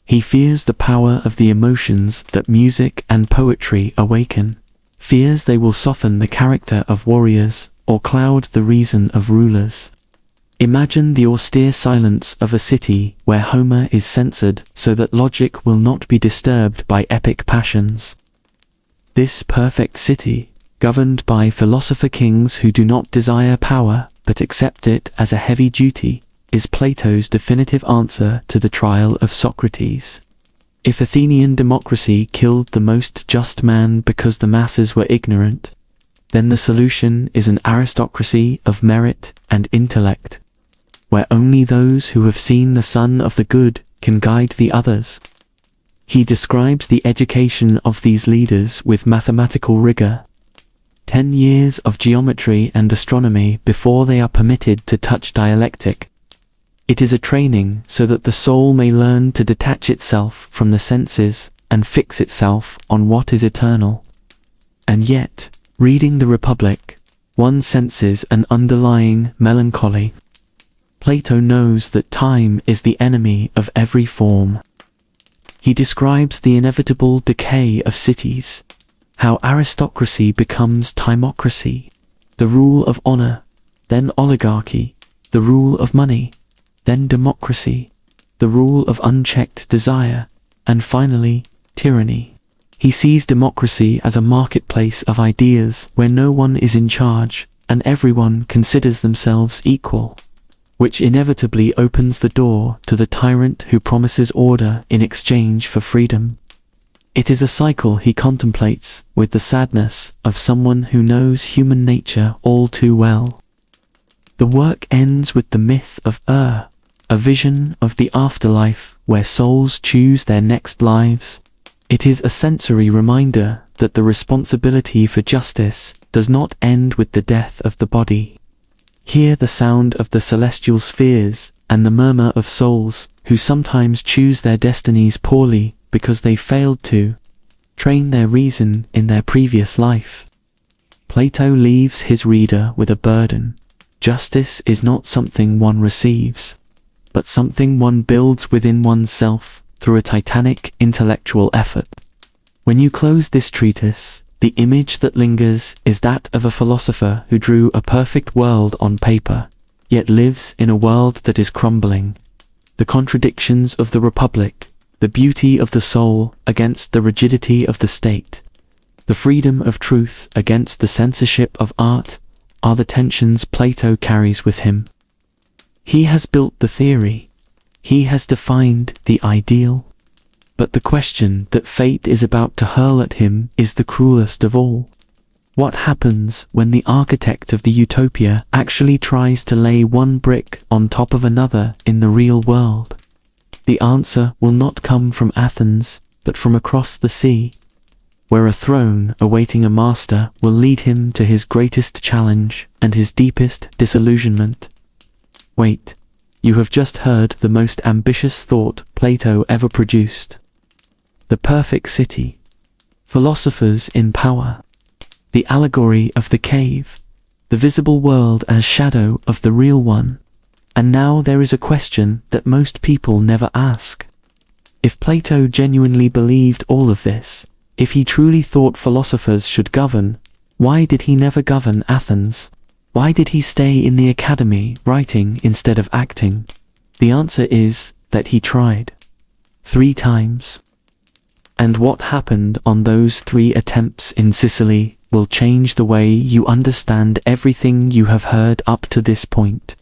He fears the power of the emotions that music and poetry awaken, fears they will soften the character of warriors or cloud the reason of rulers. Imagine the austere silence of a city where Homer is censored so that logic will not be disturbed by epic passions. This perfect city, governed by philosopher kings who do not desire power but accept it as a heavy duty, is Plato's definitive answer to the trial of Socrates. If Athenian democracy killed the most just man because the masses were ignorant, then the solution is an aristocracy of merit and intellect, where only those who have seen the sun of the good can guide the others. He describes the education of these leaders with mathematical rigor. 10 years of geometry and astronomy before they are permitted to touch dialectic. It is a training so that the soul may learn to detach itself from the senses and fix itself on what is eternal. And yet, reading the Republic, one senses an underlying melancholy. Plato knows that time is the enemy of every form. He describes the inevitable decay of cities, how aristocracy becomes timocracy, the rule of honor, then oligarchy, the rule of money, then democracy, the rule of unchecked desire, and finally, tyranny. He sees democracy as a marketplace of ideas where no one is in charge and everyone considers themselves equal, which inevitably opens the door to the tyrant who promises order in exchange for freedom. It is a cycle he contemplates with the sadness of someone who knows human nature all too well. The work ends with the myth of a vision of the afterlife where souls choose their next lives. It is a sensory reminder that the responsibility for justice does not end with the death of the body. Hear the sound of the celestial spheres and the murmur of souls who sometimes choose their destinies poorly because they failed to train their reason in their previous life. Plato leaves his reader with a burden. Justice is not something one receives, but something one builds within oneself through a titanic intellectual effort. When you close this treatise, the image that lingers is that of a philosopher who drew a perfect world on paper, yet lives in a world that is crumbling. The contradictions of the Republic, the beauty of the soul against the rigidity of the state, the freedom of truth against the censorship of art, are the tensions Plato carries with him. He has built the theory. He has defined the ideal. But the question that fate is about to hurl at him is the cruelest of all. What happens when the architect of the utopia actually tries to lay one brick on top of another in the real world? The answer will not come from Athens, but from across the sea. where a throne awaiting a master will lead him to his greatest challenge and his deepest disillusionment. Wait, you have just heard the most ambitious thought Plato ever produced. The perfect city. Philosophers in power. The allegory of the cave. The visible world as shadow of the real one. And now there is a question that most people never ask. If Plato genuinely believed all of this, if he truly thought philosophers should govern, why did he never govern Athens? Why did he stay in the academy writing instead of acting? The answer is that he tried. 3 times. And what happened on those 3 attempts in Sicily will change the way you understand everything you have heard up to this point.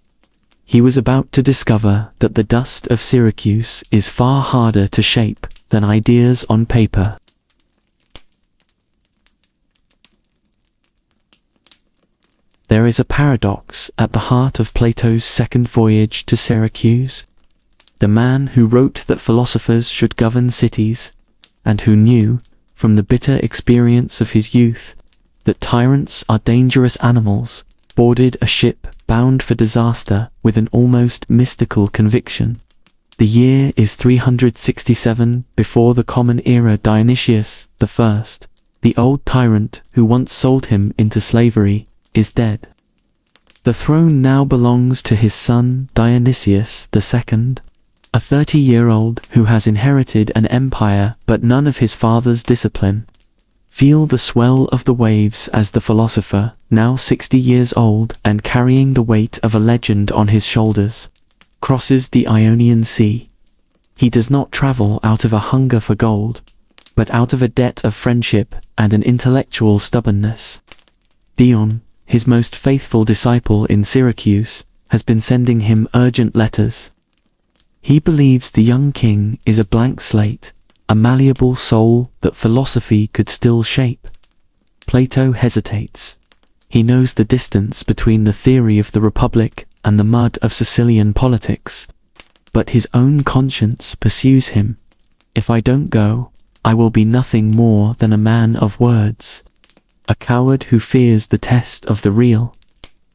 He was about to discover that the dust of Syracuse is far harder to shape than ideas on paper. There is a paradox at the heart of Plato's second voyage to Syracuse. The man who wrote that philosophers should govern cities, and who knew, from the bitter experience of his youth, that tyrants are dangerous animals, boarded a ship bound for disaster with an almost mystical conviction. The year is 367 before the Common Era. Dionysius I, the old tyrant who once sold him into slavery, is dead. The throne now belongs to his son Dionysius II, a 30-year-old who has inherited an empire but none of his father's discipline. Feel the swell of the waves as the philosopher, now 60 years old and carrying the weight of a legend on his shoulders, crosses the Ionian Sea. He does not travel out of a hunger for gold, but out of a debt of friendship and an intellectual stubbornness. Dion, his most faithful disciple in Syracuse, has been sending him urgent letters. He believes the young king is a blank slate, a malleable soul that philosophy could still shape. Plato hesitates. He knows the distance between the theory of the Republic and the mud of Sicilian politics. But his own conscience pursues him. If I don't go, I will be nothing more than a man of words. A coward who fears the test of the real.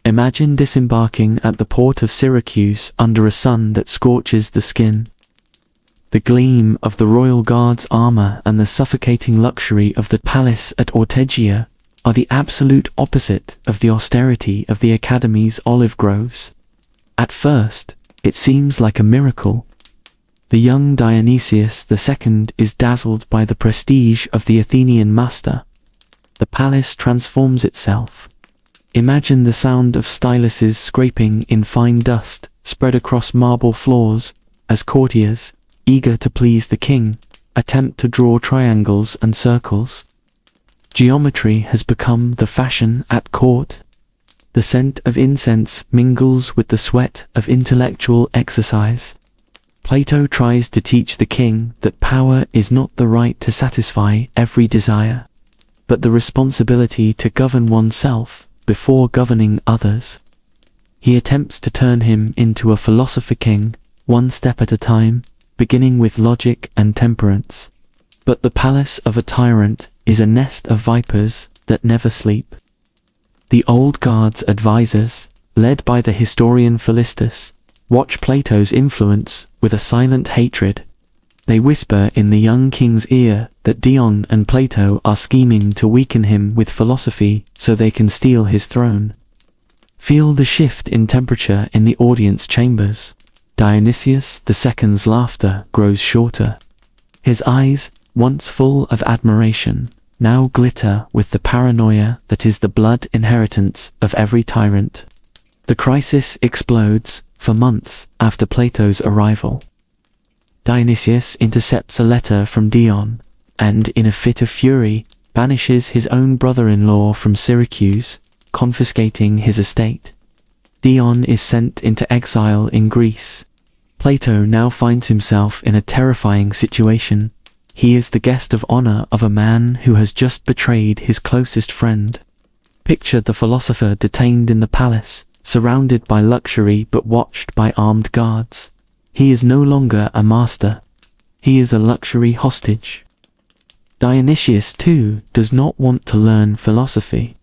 Imagine disembarking at the port of Syracuse under a sun that scorches the skin. The gleam of the royal guard's armor and the suffocating luxury of the palace at Ortegia are the absolute opposite of the austerity of the Academy's olive groves. At first, it seems like a miracle. The young Dionysius II is dazzled by the prestige of the Athenian master. The palace transforms itself. Imagine the sound of styluses scraping in fine dust spread across marble floors as courtiers, eager to please the king, attempt to draw triangles and circles. Geometry has become the fashion at court. The scent of incense mingles with the sweat of intellectual exercise. Plato tries to teach the king that power is not the right to satisfy every desire, but the responsibility to govern oneself before governing others. He attempts to turn him into a philosopher king, one step at a time, beginning with logic and temperance. But the palace of a tyrant is a nest of vipers that never sleep. The old guard's advisors, led by the historian Philistus, watch Plato's influence with a silent hatred. They whisper in the young king's ear that Dion and Plato are scheming to weaken him with philosophy so they can steal his throne. Feel the shift in temperature in the audience chambers. Dionysius II's laughter grows shorter. His eyes, once full of admiration, now glitter with the paranoia that is the blood inheritance of every tyrant. The crisis explodes for months after Plato's arrival. Dionysius intercepts a letter from Dion, and in a fit of fury, banishes his own brother-in-law from Syracuse, confiscating his estate. Dion is sent into exile in Greece. Plato now finds himself in a terrifying situation. He is the guest of honor of a man who has just betrayed his closest friend. Picture the philosopher detained in the palace, surrounded by luxury but watched by armed guards. He is no longer a master. He is a luxury hostage. Dionysius, too, does not want to learn philosophy.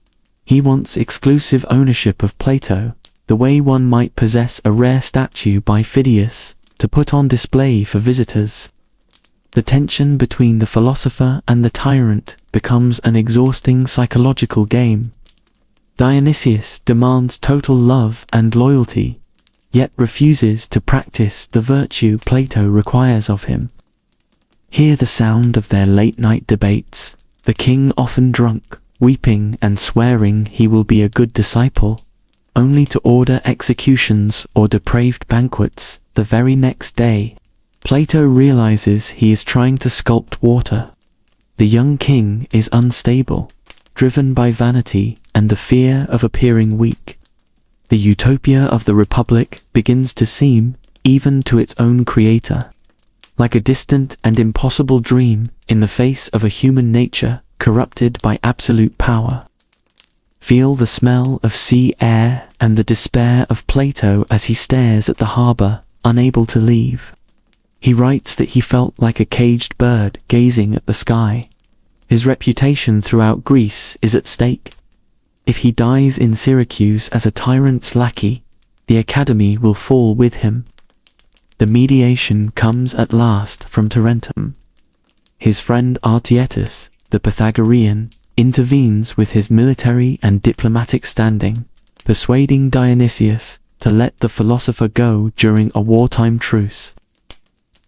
He wants exclusive ownership of Plato, the way one might possess a rare statue by Phidias, to put on display for visitors. The tension between the philosopher and the tyrant becomes an exhausting psychological game. Dionysius demands total love and loyalty, yet refuses to practice the virtue Plato requires of him. Hear the sound of their late-night debates, the king often drunk, weeping and swearing he will be a good disciple, only to order executions or depraved banquets the very next day. Plato realizes he is trying to sculpt water. The young king is unstable, driven by vanity and the fear of appearing weak. The utopia of the Republic begins to seem, even to its own creator, like a distant and impossible dream in the face of a human nature corrupted by absolute power. Feel the smell of sea air and the despair of Plato as he stares at the harbor, unable to leave. He writes that he felt like a caged bird gazing at the sky. His reputation throughout Greece is at stake. If he dies in Syracuse as a tyrant's lackey, the academy will fall with him. The mediation comes at last from Tarentum. His friend Artietus, the Pythagorean, intervenes with his military and diplomatic standing, persuading Dionysius to let the philosopher go during a wartime truce.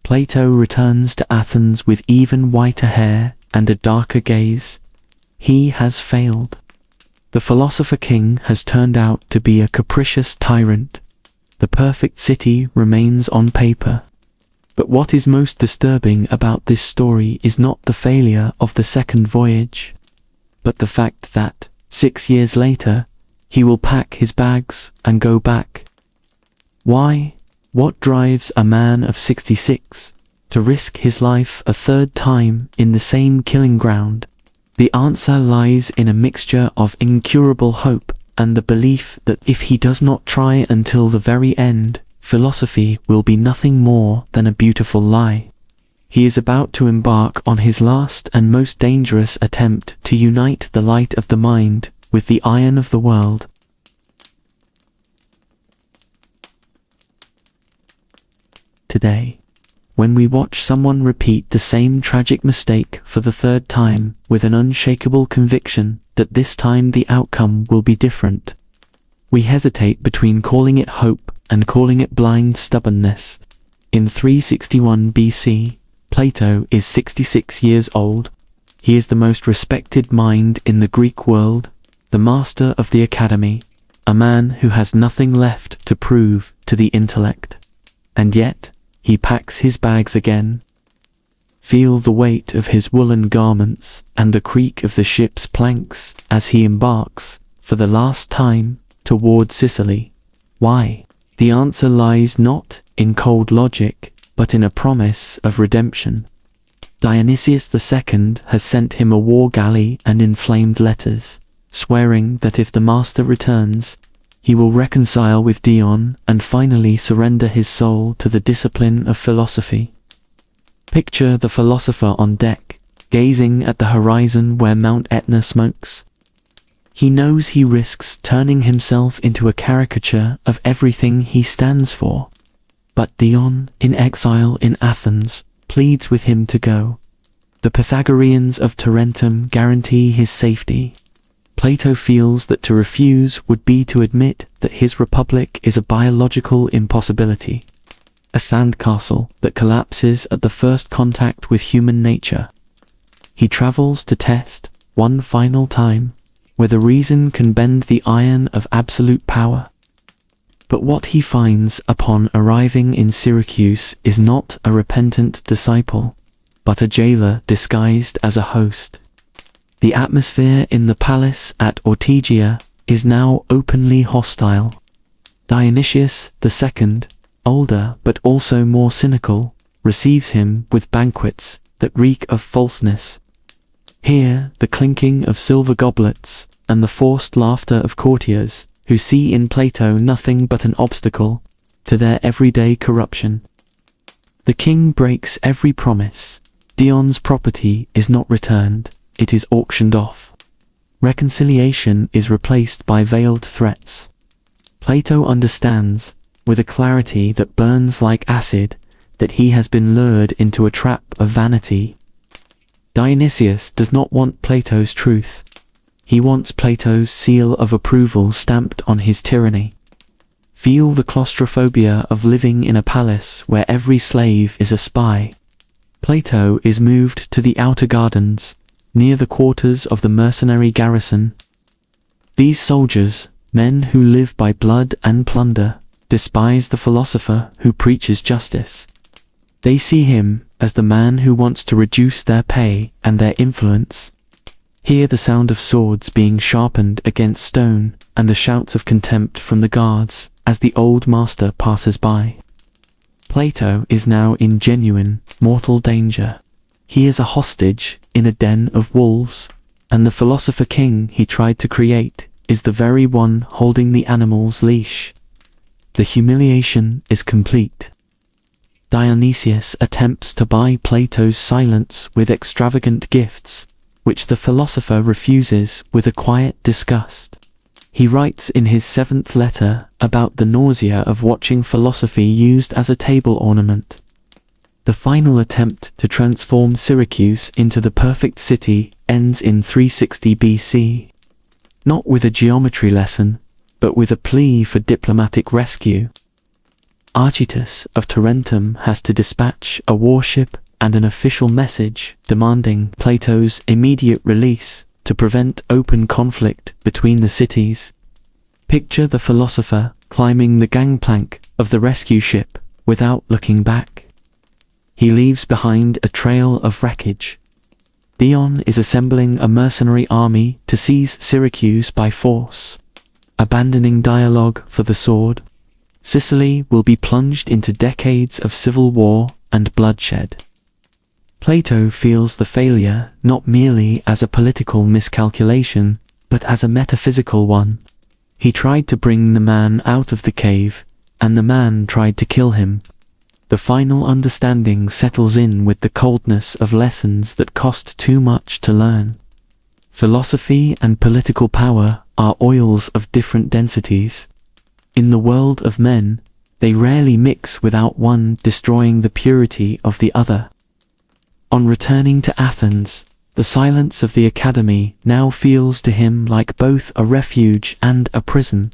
Plato returns to Athens with even whiter hair and a darker gaze. He has failed. The philosopher king has turned out to be a capricious tyrant. The perfect city remains on paper. But what is most disturbing about this story is not the failure of the second voyage, but the fact that, 6 years later, he will pack his bags and go back. Why? What drives a man of 66 to risk his life a third time in the same killing ground? The answer lies in a mixture of incurable hope and the belief that if he does not try until the very end, philosophy will be nothing more than a beautiful lie. He is about to embark on his last and most dangerous attempt to unite the light of the mind with the iron of the world. Today, when we watch someone repeat the same tragic mistake for the third time with an unshakable conviction that this time the outcome will be different, we hesitate between calling it hope and calling it blind stubbornness. In 361 BC, Plato is 66 years old. He is the most respected mind in the Greek world, the master of the academy, a man who has nothing left to prove to the intellect. And yet, he packs his bags again. Feel the weight of his woolen garments and the creak of the ship's planks as he embarks, for the last time, toward Sicily. Why? The answer lies not in cold logic, but in a promise of redemption. Dionysius II has sent him a war galley and inflamed letters, swearing that if the master returns, he will reconcile with Dion and finally surrender his soul to the discipline of philosophy. Picture the philosopher on deck, gazing at the horizon where Mount Etna smokes. He knows he risks turning himself into a caricature of everything he stands for. But Dion, in exile in Athens, pleads with him to go. The Pythagoreans of Tarentum guarantee his safety. Plato feels that to refuse would be to admit that his republic is a biological impossibility, a sandcastle that collapses at the first contact with human nature. He travels to test, one final time, whether reason can bend the iron of absolute power. But what he finds upon arriving in Syracuse is not a repentant disciple, but a jailer disguised as a host. The atmosphere in the palace at Ortygia is now openly hostile. Dionysius II, older but also more cynical, receives him with banquets that reek of falseness. Here, the clinking of silver goblets and the forced laughter of courtiers who see in Plato nothing but an obstacle to their everyday corruption. The king breaks every promise. Dion's property is not returned, it is auctioned off. Reconciliation is replaced by veiled threats. Plato understands, with a clarity that burns like acid, that he has been lured into a trap of vanity. Dionysius does not want Plato's truth. He wants Plato's seal of approval stamped on his tyranny. Feel the claustrophobia of living in a palace where every slave is a spy. Plato is moved to the outer gardens, near the quarters of the mercenary garrison. These soldiers, men who live by blood and plunder, despise the philosopher who preaches justice. They see him as the man who wants to reduce their pay and their influence. Hear the sound of swords being sharpened against stone, and the shouts of contempt from the guards as the old master passes by. Plato is now in genuine, mortal danger. He is a hostage in a den of wolves, and the philosopher king he tried to create is the very one holding the animal's leash. The humiliation is complete. Dionysius attempts to buy Plato's silence with extravagant gifts, which the philosopher refuses with a quiet disgust. He writes in his 7th letter about the nausea of watching philosophy used as a table ornament. The final attempt to transform Syracuse into the perfect city ends in 360 BC. Not with a geometry lesson, but with a plea for diplomatic rescue. Archytas of Tarentum has to dispatch a warship and an official message demanding Plato's immediate release to prevent open conflict between the cities. Picture the philosopher climbing the gangplank of the rescue ship without looking back. He leaves behind a trail of wreckage. Dion is assembling a mercenary army to seize Syracuse by force. Abandoning dialogue for the sword, Sicily will be plunged into decades of civil war and bloodshed. Plato feels the failure not merely as a political miscalculation, but as a metaphysical one. He tried to bring the man out of the cave, and the man tried to kill him. The final understanding settles in with the coldness of lessons that cost too much to learn. Philosophy and political power are oils of different densities. In the world of men, they rarely mix without one destroying the purity of the other. On returning to Athens, the silence of the academy now feels to him like both a refuge and a prison.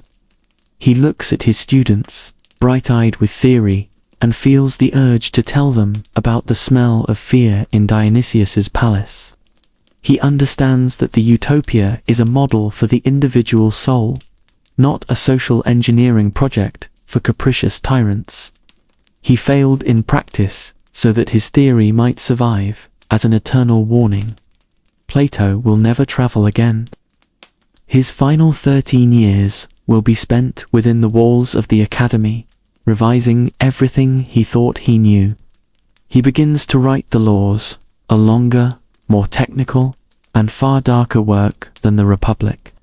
He looks at his students, bright-eyed with theory, and feels the urge to tell them about the smell of fear in Dionysius's palace. He understands that the utopia is a model for the individual soul, not a social engineering project for capricious tyrants. He failed in practice so that his theory might survive as an eternal warning. Plato will never travel again. His final 13 years will be spent within the walls of the academy, revising everything he thought he knew. He begins to write the laws, a longer, more technical, and far darker work than the Republic.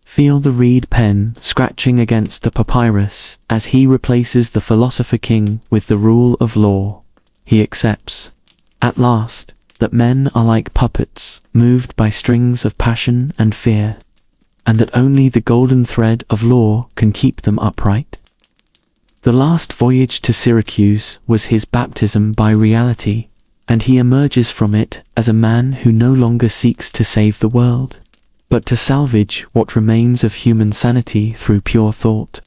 Feel the reed pen scratching against the papyrus as he replaces the philosopher king with the rule of law. He accepts, at last, that men are like puppets, moved by strings of passion and fear, and that only the golden thread of law can keep them upright. The last voyage to Syracuse was his baptism by reality, and he emerges from it as a man who no longer seeks to save the world, but to salvage what remains of human sanity through pure thought.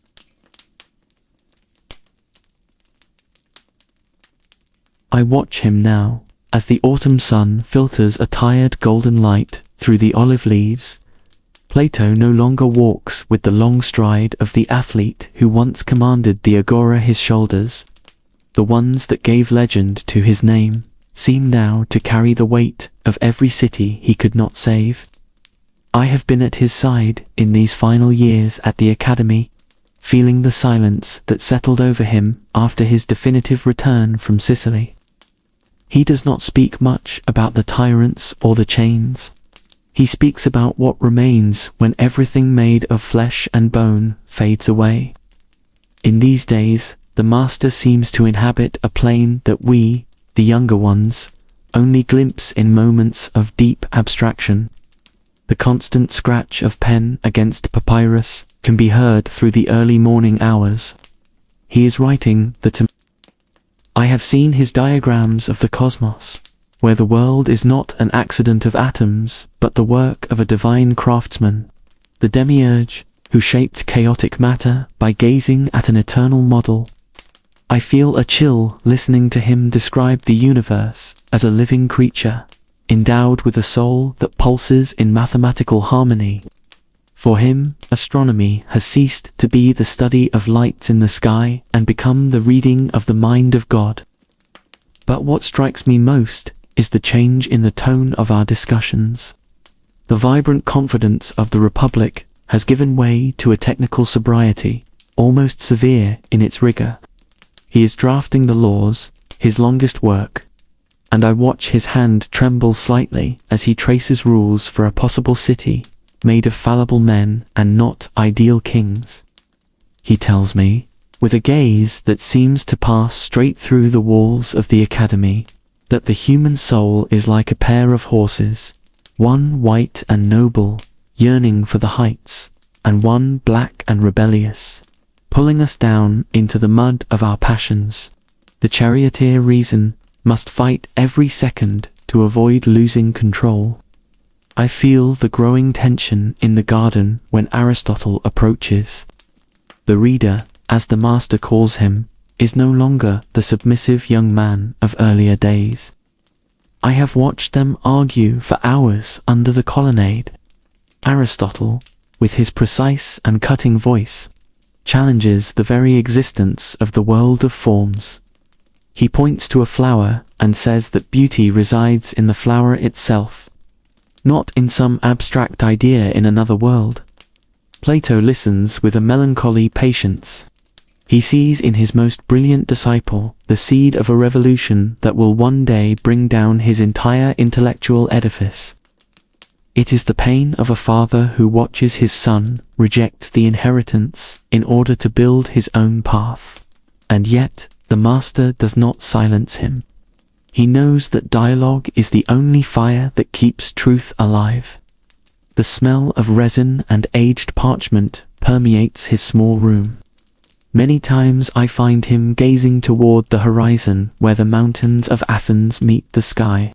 I watch him now, as the autumn sun filters a tired golden light through the olive leaves. Plato no longer walks with the long stride of the athlete who once commanded the agora. His shoulders, the ones that gave legend to his name, seem now to carry the weight of every city he could not save. I have been at his side in these final years at the academy, feeling the silence that settled over him after his definitive return from Sicily. He does not speak much about the tyrants or the chains. He speaks about what remains when everything made of flesh and bone fades away. In these days, the master seems to inhabit a plane that we, the younger ones, only glimpse in moments of deep abstraction. The constant scratch of pen against papyrus can be heard through the early morning hours. He is writing the I have seen his diagrams of the cosmos, where the world is not an accident of atoms, but the work of a divine craftsman, the demiurge, who shaped chaotic matter by gazing at an eternal model. I feel a chill listening to him describe the universe as a living creature, endowed with a soul that pulses in mathematical harmony. For him, astronomy has ceased to be the study of lights in the sky and become the reading of the mind of God. But what strikes me most is the change in the tone of our discussions. The vibrant confidence of the Republic has given way to a technical sobriety, almost severe in its rigor. He is drafting the laws, his longest work, and I watch his hand tremble slightly as he traces rules for a possible city made of fallible men and not ideal kings. He tells me, with a gaze that seems to pass straight through the walls of the academy, that the human soul is like a pair of horses, one white and noble, yearning for the heights, and one black and rebellious, pulling us down into the mud of our passions. The charioteer reason must fight every second to avoid losing control. I feel the growing tension in the garden when Aristotle approaches. The reader, as the master calls him, is no longer the submissive young man of earlier days. I have watched them argue for hours under the colonnade. Aristotle, with his precise and cutting voice, challenges the very existence of the world of forms. He points to a flower and says that beauty resides in the flower itself, not in some abstract idea in another world. Plato listens with a melancholy patience. He sees in his most brilliant disciple the seed of a revolution that will one day bring down his entire intellectual edifice. It is the pain of a father who watches his son reject the inheritance in order to build his own path. And yet, the master does not silence him. He knows that dialogue is the only fire that keeps truth alive. The smell of resin and aged parchment permeates his small room. Many times I find him gazing toward the horizon where the mountains of Athens meet the sky.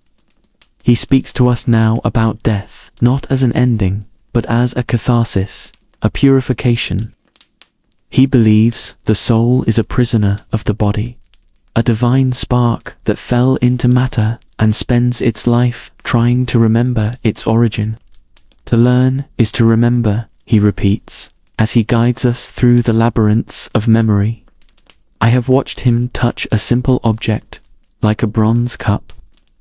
He speaks to us now about death, not as an ending, but as a catharsis, a purification. He believes the soul is a prisoner of the body, a divine spark that fell into matter and spends its life trying to remember its origin. To learn is to remember, he repeats, as he guides us through the labyrinths of memory. I have watched him touch a simple object, like a bronze cup,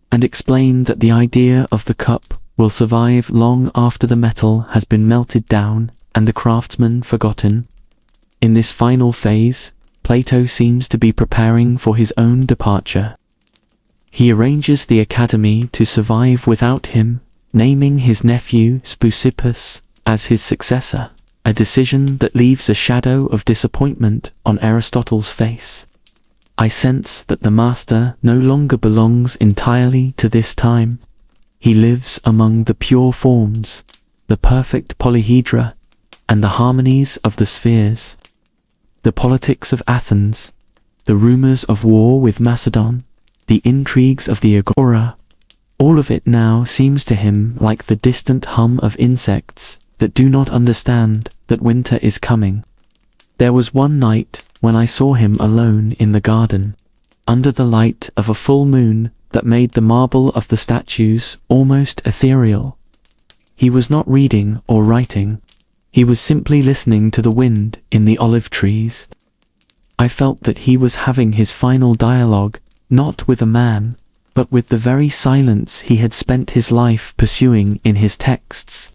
and explain that the idea of the cup will survive long after the metal has been melted down and the craftsman forgotten. In this final phase, Plato seems to be preparing for his own departure. He arranges the academy to survive without him, naming his nephew Speusippus as his successor, a decision that leaves a shadow of disappointment on Aristotle's face. I sense that the master no longer belongs entirely to this time. He lives among the pure forms, the perfect polyhedra, and the harmonies of the spheres. The politics of Athens, the rumors of war with Macedon, the intrigues of the agora, all of it now seems to him like the distant hum of insects that do not understand that winter is coming. There was one night when I saw him alone in the garden, under the light of a full moon that made the marble of the statues almost ethereal. He was not reading or writing. He was simply listening to the wind in the olive trees. I felt that he was having his final dialogue, not with a man, but with the very silence he had spent his life pursuing in his texts.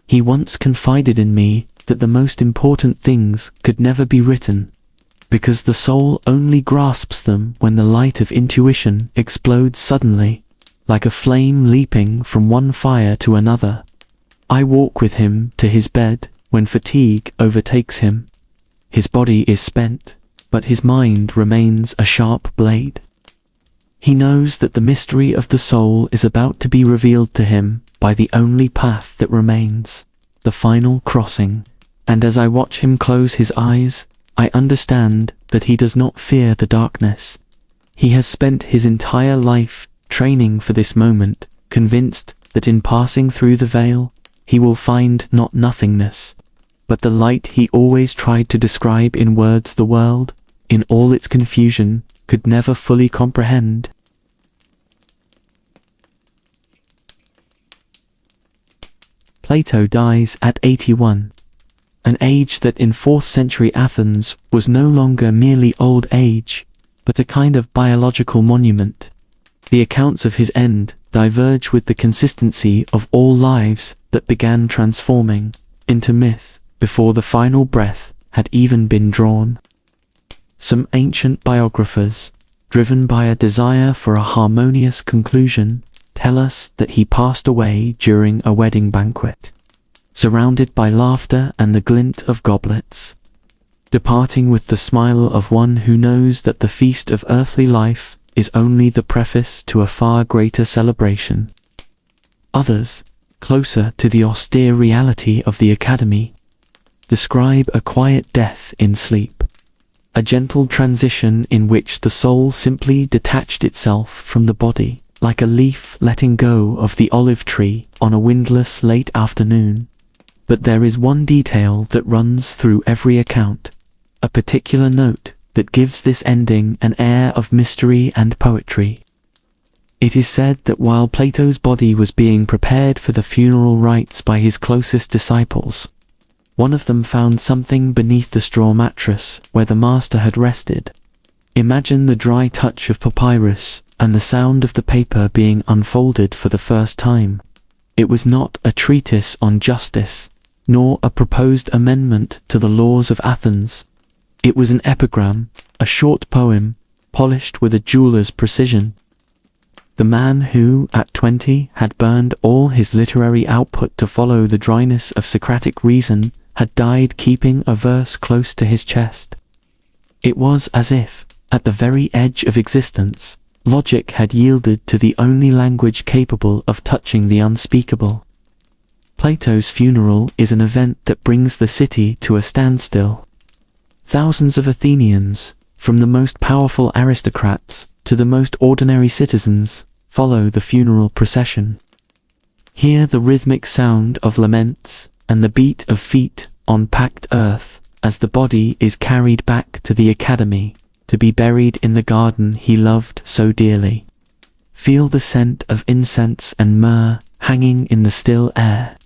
He once confided in me that the most important things could never be written, because the soul only grasps them when the light of intuition explodes suddenly, like a flame leaping from one fire to another. I walk with him to his bed when fatigue overtakes him. His body is spent, but his mind remains a sharp blade. He knows that the mystery of the soul is about to be revealed to him by the only path that remains, the final crossing. And as I watch him close his eyes, I understand that he does not fear the darkness. He has spent his entire life training for this moment, convinced that in passing through the veil, he will find not nothingness, but the light he always tried to describe in words the world, in all its confusion, could never fully comprehend. Plato dies at 81, an age that in 4th century Athens was no longer merely old age, but a kind of biological monument. The accounts of his end diverge with the consistency of all lives that began transforming into myth before the final breath had even been drawn. Some ancient biographers, driven by a desire for a harmonious conclusion, tell us that he passed away during a wedding banquet, surrounded by laughter and the glint of goblets, departing with the smile of one who knows that the feast of earthly life is only the preface to a far greater celebration. Others, closer to the austere reality of the academy, describe a quiet death in sleep, a gentle transition in which the soul simply detached itself from the body, like a leaf letting go of the olive tree on a windless late afternoon. But there is one detail that runs through every account, a particular note that gives this ending an air of mystery and poetry. It is said that while Plato's body was being prepared for the funeral rites by his closest disciples, one of them found something beneath the straw mattress where the master had rested. Imagine the dry touch of papyrus and the sound of the paper being unfolded for the first time. It was not a treatise on justice, nor a proposed amendment to the laws of Athens. It was an epigram, a short poem, polished with a jeweler's precision. The man who, at 20, had burned all his literary output to follow the dryness of Socratic reason, had died keeping a verse close to his chest. It was as if, at the very edge of existence, logic had yielded to the only language capable of touching the unspeakable. Plato's funeral is an event that brings the city to a standstill. Thousands of Athenians, from the most powerful aristocrats to the most ordinary citizens, follow the funeral procession. Hear the rhythmic sound of laments and the beat of feet on packed earth as the body is carried back to the academy, to be buried in the garden he loved so dearly. Feel the scent of incense and myrrh hanging in the still air.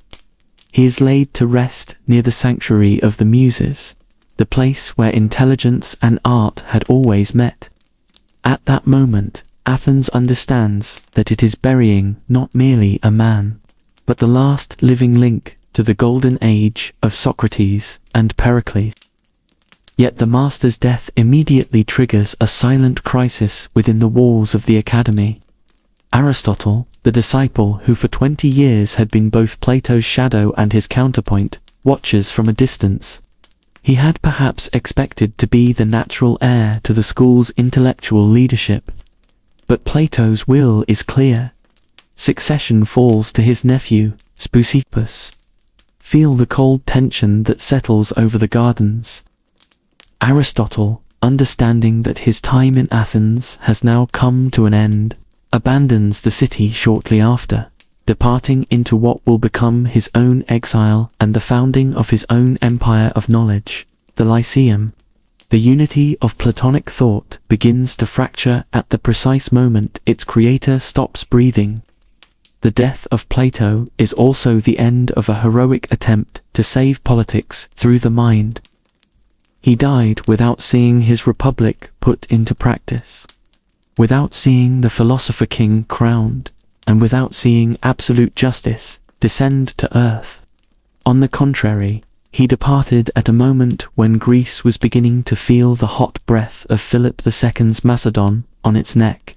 He is laid to rest near the sanctuary of the Muses, the place where intelligence and art had always met. At that moment, Athens understands that it is burying not merely a man, but the last living link to the golden age of Socrates and Pericles. Yet the master's death immediately triggers a silent crisis within the walls of the academy. Aristotle, the disciple who for 20 years had been both Plato's shadow and his counterpoint, watches from a distance. He had perhaps expected to be the natural heir to the school's intellectual leadership. But Plato's will is clear. Succession falls to his nephew, Speusippus. Feel the cold tension that settles over the gardens. Aristotle, understanding that his time in Athens has now come to an end, abandons the city shortly after, departing into what will become his own exile and the founding of his own empire of knowledge, the Lyceum. The unity of Platonic thought begins to fracture at the precise moment its creator stops breathing. The death of Plato is also the end of a heroic attempt to save politics through the mind. He died without seeing his republic put into practice, without seeing the philosopher king crowned, and without seeing absolute justice descend to earth. On the contrary, he departed at a moment when Greece was beginning to feel the hot breath of Philip II's Macedon on its neck,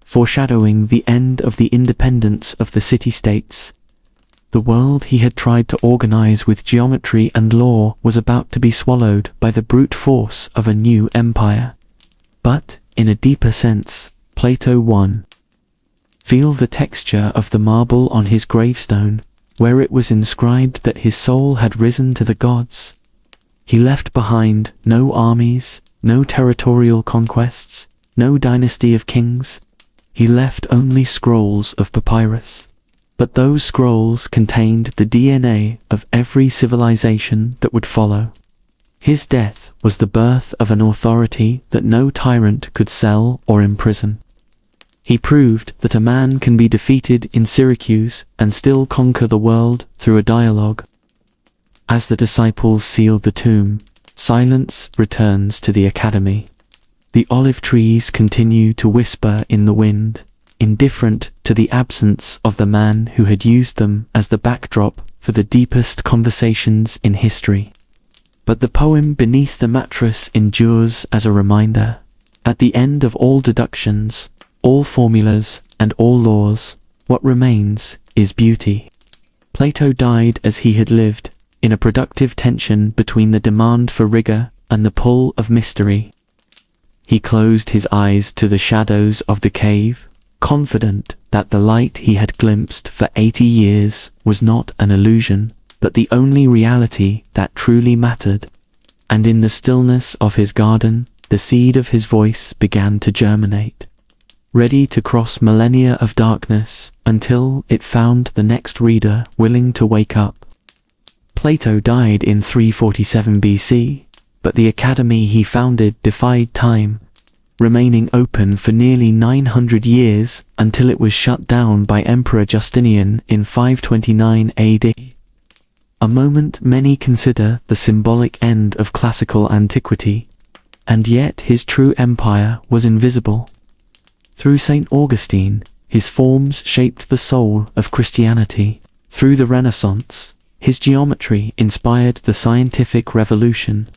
foreshadowing the end of the independence of the city-states. The world he had tried to organize with geometry and law was about to be swallowed by the brute force of a new empire. But, in a deeper sense, Plato 1. Feel the texture of the marble on his gravestone, where it was inscribed that his soul had risen to the gods. He left behind no armies, no territorial conquests, no dynasty of kings. He left only scrolls of papyrus. But those scrolls contained the DNA of every civilization that would follow. His death was the birth of an authority that no tyrant could sell or imprison. He proved that a man can be defeated in Syracuse and still conquer the world through a dialogue. As the disciples seal the tomb, silence returns to the academy. The olive trees continue to whisper in the wind, indifferent to the absence of the man who had used them as the backdrop for the deepest conversations in history. But the poem beneath the mattress endures as a reminder. At the end of all deductions, all formulas, and all laws, what remains is beauty. Plato died as he had lived, in a productive tension between the demand for rigor and the pull of mystery. He closed his eyes to the shadows of the cave, confident that the light he had glimpsed for 80 years was not an illusion, but the only reality that truly mattered. And in the stillness of his garden, the seed of his voice began to germinate, ready to cross millennia of darkness until it found the next reader willing to wake up. Plato died in 347 BC, but the academy he founded defied time, remaining open for nearly 900 years until it was shut down by Emperor Justinian in 529 AD. A moment many consider the symbolic end of classical antiquity, and yet his true empire was invisible. Through St. Augustine, his forms shaped the soul of Christianity. Through the Renaissance, his geometry inspired the scientific revolution.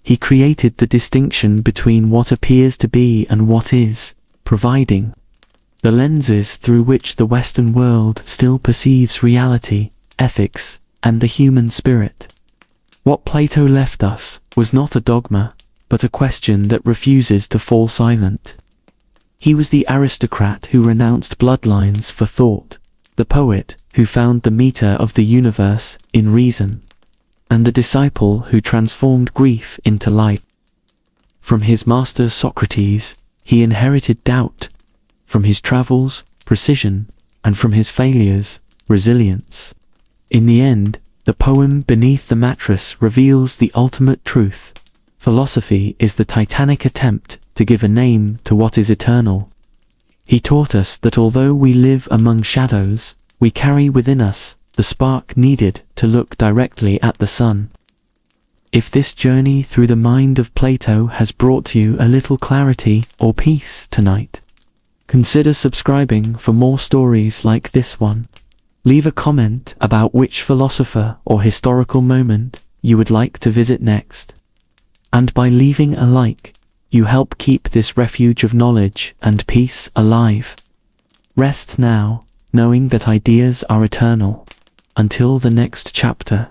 He created the distinction between what appears to be and what is, providing the lenses through which the Western world still perceives reality, ethics, and the human spirit. What Plato left us was not a dogma, but a question that refuses to fall silent. He was the aristocrat who renounced bloodlines for thought, the poet who found the meter of the universe in reason, and the disciple who transformed grief into light. From his master Socrates, he inherited doubt. From his travels, precision, and from his failures, resilience. In the end, the poem beneath the mattress reveals the ultimate truth. Philosophy is the titanic attempt to give a name to what is eternal. He taught us that although we live among shadows, we carry within us the spark needed to look directly at the sun. If this journey through the mind of Plato has brought you a little clarity or peace tonight, consider subscribing for more stories like this one. Leave a comment about which philosopher or historical moment you would like to visit next. And by leaving a like, you help keep this refuge of knowledge and peace alive. Rest now, knowing that ideas are eternal. Until the next chapter.